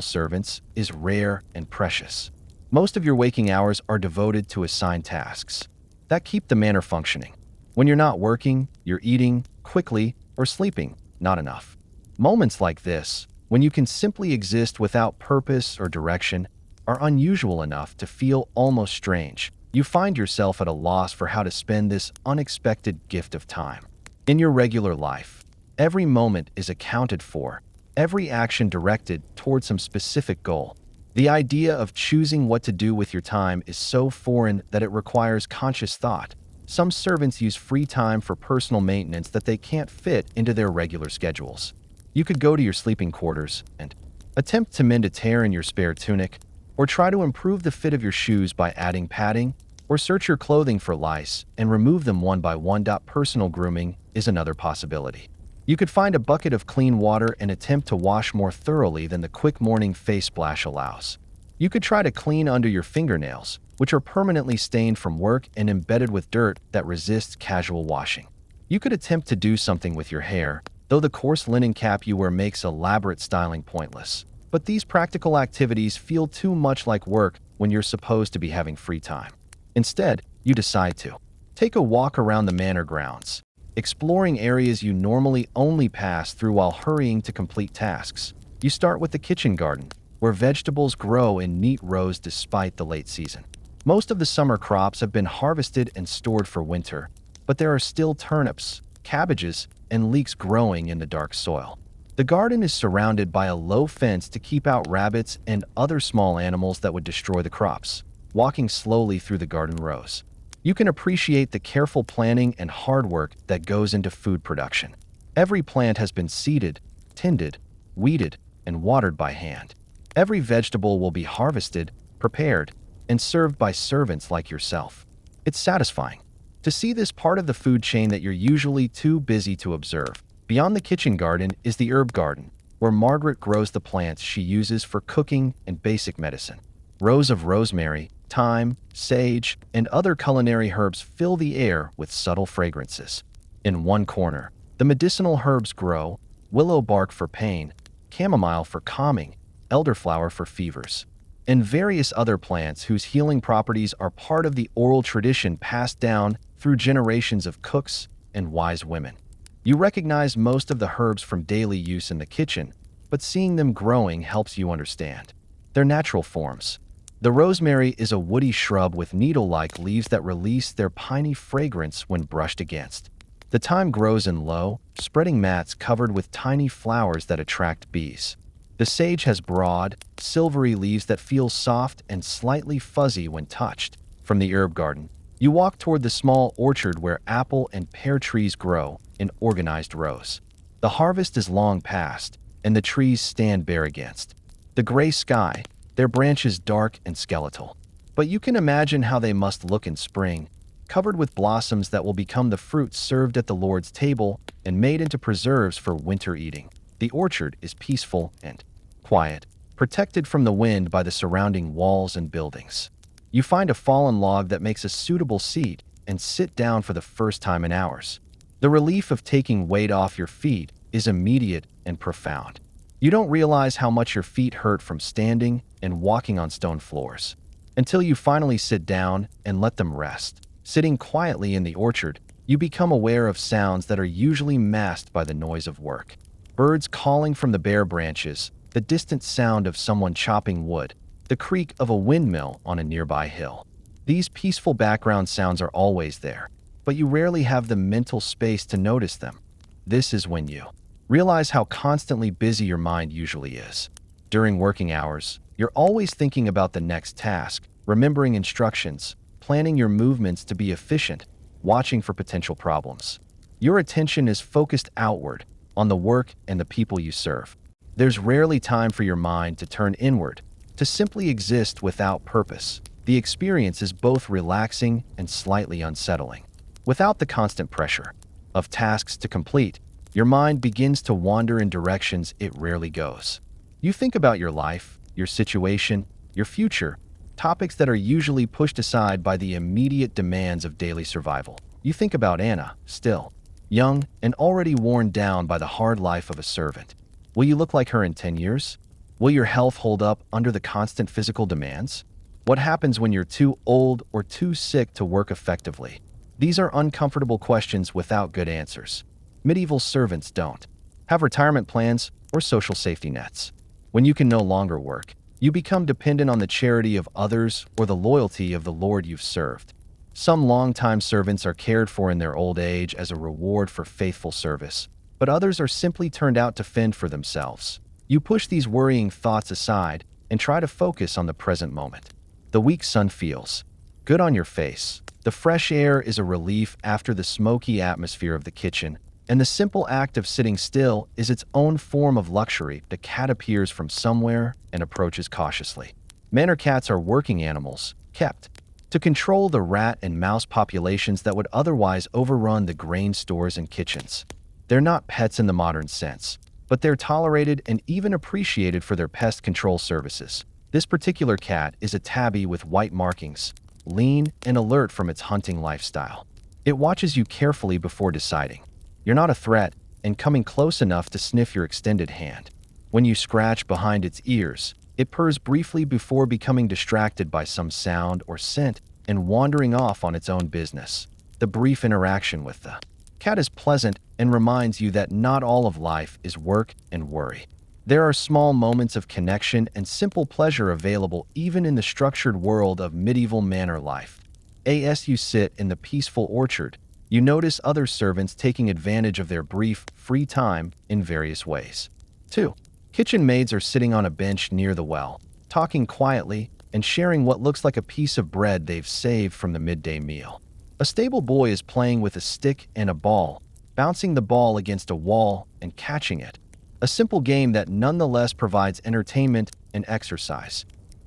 servants is rare and precious. Most of your waking hours are devoted to assigned tasks that keep the manor functioning. When you're not working, you're eating quickly or sleeping not enough. Moments like this, when you can simply exist without purpose or direction, are unusual enough to feel almost strange. You find yourself at a loss for how to spend this unexpected gift of time. In your regular life, every moment is accounted for, every action directed toward some specific goal. The idea of choosing what to do with your time is so foreign that it requires conscious thought. Some servants use free time for personal maintenance that they can't fit into their regular schedules. You could go to your sleeping quarters and attempt to mend a tear in your spare tunic, or try to improve the fit of your shoes by adding padding, or search your clothing for lice and remove them one by one. Personal grooming is another possibility. You could find a bucket of clean water and attempt to wash more thoroughly than the quick morning face splash allows. You could try to clean under your fingernails, which are permanently stained from work and embedded with dirt that resists casual washing. You could attempt to do something with your hair, though the coarse linen cap you wear makes elaborate styling pointless. But these practical activities feel too much like work when you're supposed to be having free time. Instead, you decide to take a walk around the manor grounds, exploring areas you normally only pass through while hurrying to complete tasks. You start with the kitchen garden, where vegetables grow in neat rows despite the late season. Most of the summer crops have been harvested and stored for winter, but there are still turnips, cabbages, and leeks growing in the dark soil. The garden is surrounded by a low fence to keep out rabbits and other small animals that would destroy the crops. Walking slowly through the garden rows, you can appreciate the careful planning and hard work that goes into food production. Every plant has been seeded, tended, weeded, and watered by hand. Every vegetable will be harvested, prepared, and served by servants like yourself. It's satisfying to see this part of the food chain that you're usually too busy to observe. Beyond the kitchen garden is the herb garden, where Margaret grows the plants she uses for cooking and basic medicine. Rows of rosemary, thyme, sage, and other culinary herbs fill the air with subtle fragrances. In one corner, the medicinal herbs grow: willow bark for pain, chamomile for calming, elderflower for fevers, and various other plants whose healing properties are part of the oral tradition passed down through generations of cooks and wise women. You recognize most of the herbs from daily use in the kitchen, but seeing them growing helps you understand their natural forms. The rosemary is a woody shrub with needle-like leaves that release their piney fragrance when brushed against. The thyme grows in low, spreading mats covered with tiny flowers that attract bees. The sage has broad, silvery leaves that feel soft and slightly fuzzy when touched. From the herb garden, you walk toward the small orchard where apple and pear trees grow in organized rows. The harvest is long past, and the trees stand bare against the gray sky, their branches dark and skeletal. But you can imagine how they must look in spring, covered with blossoms that will become the fruit served at the Lord's table and made into preserves for winter eating. The orchard is peaceful and quiet, protected from the wind by the surrounding walls and buildings. You find a fallen log that makes a suitable seat and sit down for the first time in hours. The relief of taking weight off your feet is immediate and profound. You don't realize how much your feet hurt from standing and walking on stone floors until you finally sit down and let them rest. Sitting quietly in the orchard, you become aware of sounds that are usually masked by the noise of work. Birds calling from the bare branches, the distant sound of someone chopping wood, the creak of a windmill on a nearby hill. These peaceful background sounds are always there, but you rarely have the mental space to notice them. This is when you realize how constantly busy your mind usually is. During working hours, you're always thinking about the next task, remembering instructions, planning your movements to be efficient, watching for potential problems. Your attention is focused outward, on the work and the people you serve. There's rarely time for your mind to turn inward, to simply exist without purpose. The experience is both relaxing and slightly unsettling. Without the constant pressure of tasks to complete, your mind begins to wander in directions it rarely goes. You think about your life, your situation, your future, topics that are usually pushed aside by the immediate demands of daily survival. You think about Anna, still young and already worn down by the hard life of a servant. Will you look like her in 10 years? Will your health hold up under the constant physical demands? What happens when you're too old or too sick to work effectively? These are uncomfortable questions without good answers. Medieval servants don't have retirement plans or social safety nets. When you can no longer work, you become dependent on the charity of others or the loyalty of the Lord you've served. Some longtime servants are cared for in their old age as a reward for faithful service, but others are simply turned out to fend for themselves. You push these worrying thoughts aside and try to focus on the present moment. The weak sun feels good on your face. The fresh air is a relief after the smoky atmosphere of the kitchen, and the simple act of sitting still is its own form of luxury. The cat appears from somewhere and approaches cautiously. Manor cats are working animals, kept to control the rat and mouse populations that would otherwise overrun the grain stores and kitchens. They're not pets in the modern sense, but they're tolerated and even appreciated for their pest control services. This particular cat is a tabby with white markings, lean and alert from its hunting lifestyle. It watches you carefully before deciding. You're not a threat, and coming close enough to sniff your extended hand. When you scratch behind its ears, it purrs briefly before becoming distracted by some sound or scent and wandering off on its own business. The brief interaction with the cat is pleasant and reminds you that not all of life is work and worry. There are small moments of connection and simple pleasure available even in the structured world of medieval manor life. As you sit in the peaceful orchard, you notice other servants taking advantage of their brief, free time in various ways. 2. Kitchen maids are sitting on a bench near the well, talking quietly and sharing what looks like a piece of bread they've saved from the midday meal. A stable boy is playing with a stick and a ball, bouncing the ball against a wall and catching it. A simple game that nonetheless provides entertainment and exercise.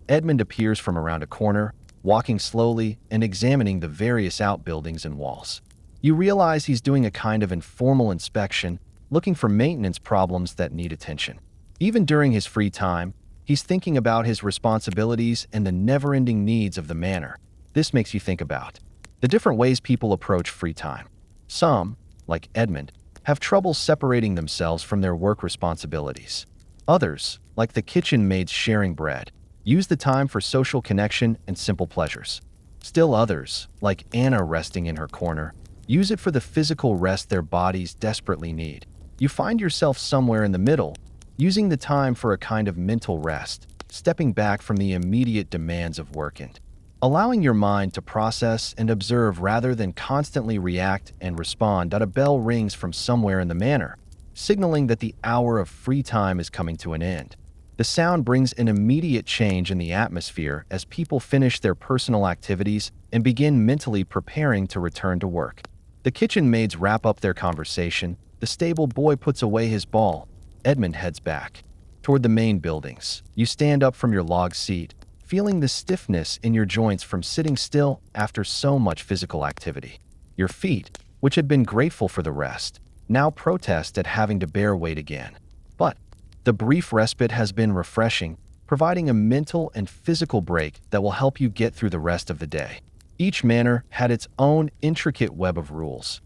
Edmund appears from around a corner, walking slowly and examining the various outbuildings and walls. You realize he's doing a kind of informal inspection, looking for maintenance problems that need attention. Even during his free time, he's thinking about his responsibilities and the never-ending needs of the manor. This makes you think about the different ways people approach free time. Some, like Edmund, have trouble separating themselves from their work responsibilities. Others, like the kitchen maids sharing bread, use the time for social connection and simple pleasures. Still others, like Anna resting in her corner, use it for the physical rest their bodies desperately need. You find yourself somewhere in the middle, using the time for a kind of mental rest, stepping back from the immediate demands of work and allowing your mind to process and observe rather than constantly react and respond. A bell rings from somewhere in the manor, signaling that the hour of free time is coming to an end. The sound brings an immediate change in the atmosphere as people finish their personal activities and begin mentally preparing to return to work. The kitchen maids wrap up their conversation, the stable boy puts away his ball, Edmund heads back toward the main buildings. You stand up from your log seat, feeling the stiffness in your joints from sitting still after so much physical activity. Your feet, which had been grateful for the rest, now protest at having to bear weight again. But the brief respite has been refreshing, providing a mental and physical break that will help you get through the rest of the day. Each manor had its own intricate web of rules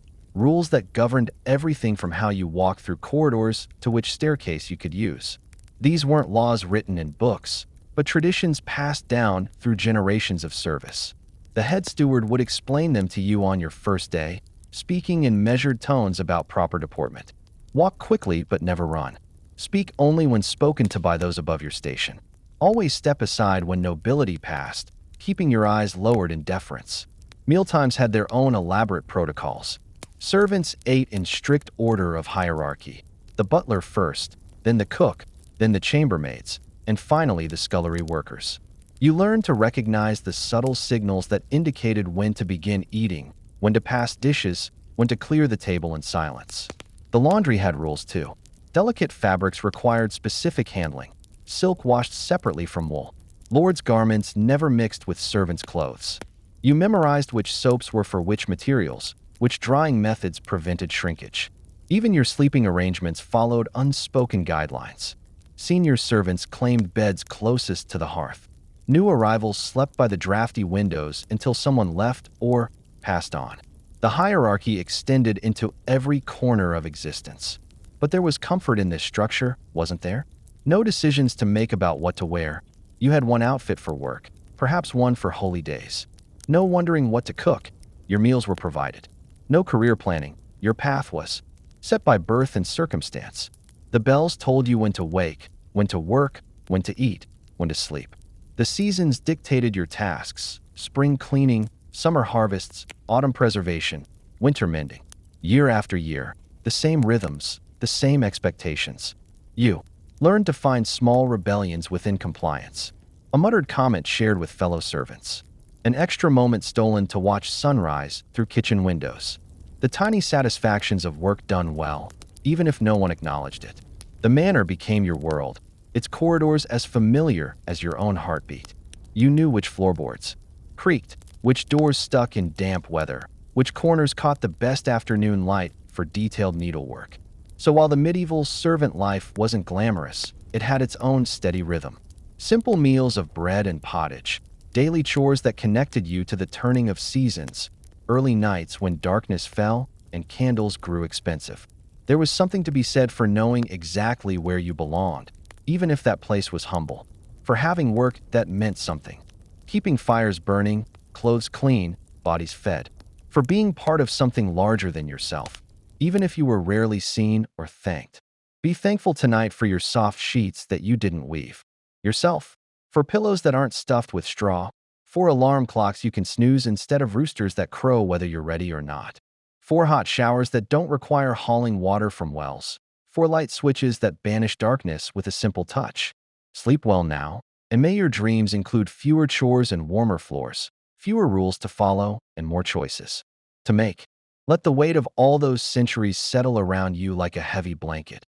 that governed everything from how you walked through corridors to which staircase you could use. These weren't laws written in books, but traditions passed down through generations of service. The head steward would explain them to you on your first day, speaking in measured tones about proper deportment. Walk quickly but never run. Speak only when spoken to by those above your station. Always step aside when nobility passed, keeping your eyes lowered in deference. Mealtimes had their own elaborate protocols. Servants ate in strict order of hierarchy. The butler first, then the cook, then the chambermaids, and finally the scullery workers. You learned to recognize the subtle signals that indicated when to begin eating, when to pass dishes, when to clear the table in silence. The laundry had rules too. Delicate fabrics required specific handling, silk washed separately from wool. Lords' garments never mixed with servants' clothes. You memorized which soaps were for which materials, which drying methods prevented shrinkage. Even your sleeping arrangements followed unspoken guidelines. Senior servants claimed beds closest to the hearth. New arrivals slept by the drafty windows until someone left or passed on. The hierarchy extended into every corner of existence. But there was comfort in this structure, wasn't there? No decisions to make about what to wear. You had one outfit for work, perhaps one for holy days. No wondering what to cook. Your meals were provided. No career planning. Your path was set by birth and circumstance. The bells told you when to wake, when to work, when to eat, when to sleep. The seasons dictated your tasks: spring cleaning, summer harvests, autumn preservation, winter mending. Year after year, the same rhythms, the same expectations. You learned to find small rebellions within compliance. A muttered comment shared with fellow servants. An extra moment stolen to watch sunrise through kitchen windows. The tiny satisfactions of work done well, even if no one acknowledged it. The manor became your world, its corridors as familiar as your own heartbeat. You knew which floorboards creaked, which doors stuck in damp weather, which corners caught the best afternoon light for detailed needlework. So while the medieval servant life wasn't glamorous, it had its own steady rhythm. Simple meals of bread and pottage, daily chores that connected you to the turning of seasons, early nights when darkness fell and candles grew expensive. There was something to be said for knowing exactly where you belonged, even if that place was humble. For having work that meant something. Keeping fires burning, clothes clean, bodies fed. For being part of something larger than yourself, even if you were rarely seen or thanked. Be thankful tonight for your soft sheets that you didn't weave yourself, for pillows that aren't stuffed with straw, for alarm clocks you can snooze instead of roosters that crow whether you're ready or not, for hot showers that don't require hauling water from wells, for light switches that banish darkness with a simple touch. Sleep well now, and may your dreams include fewer chores and warmer floors, fewer rules to follow, and more choices to make. Let the weight of all those centuries settle around you like a heavy blanket,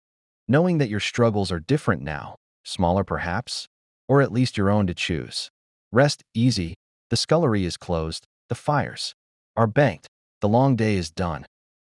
knowing that your struggles are different now, smaller perhaps, or at least your own to choose. Rest easy, the scullery is closed, the fires are banked, the long day is done,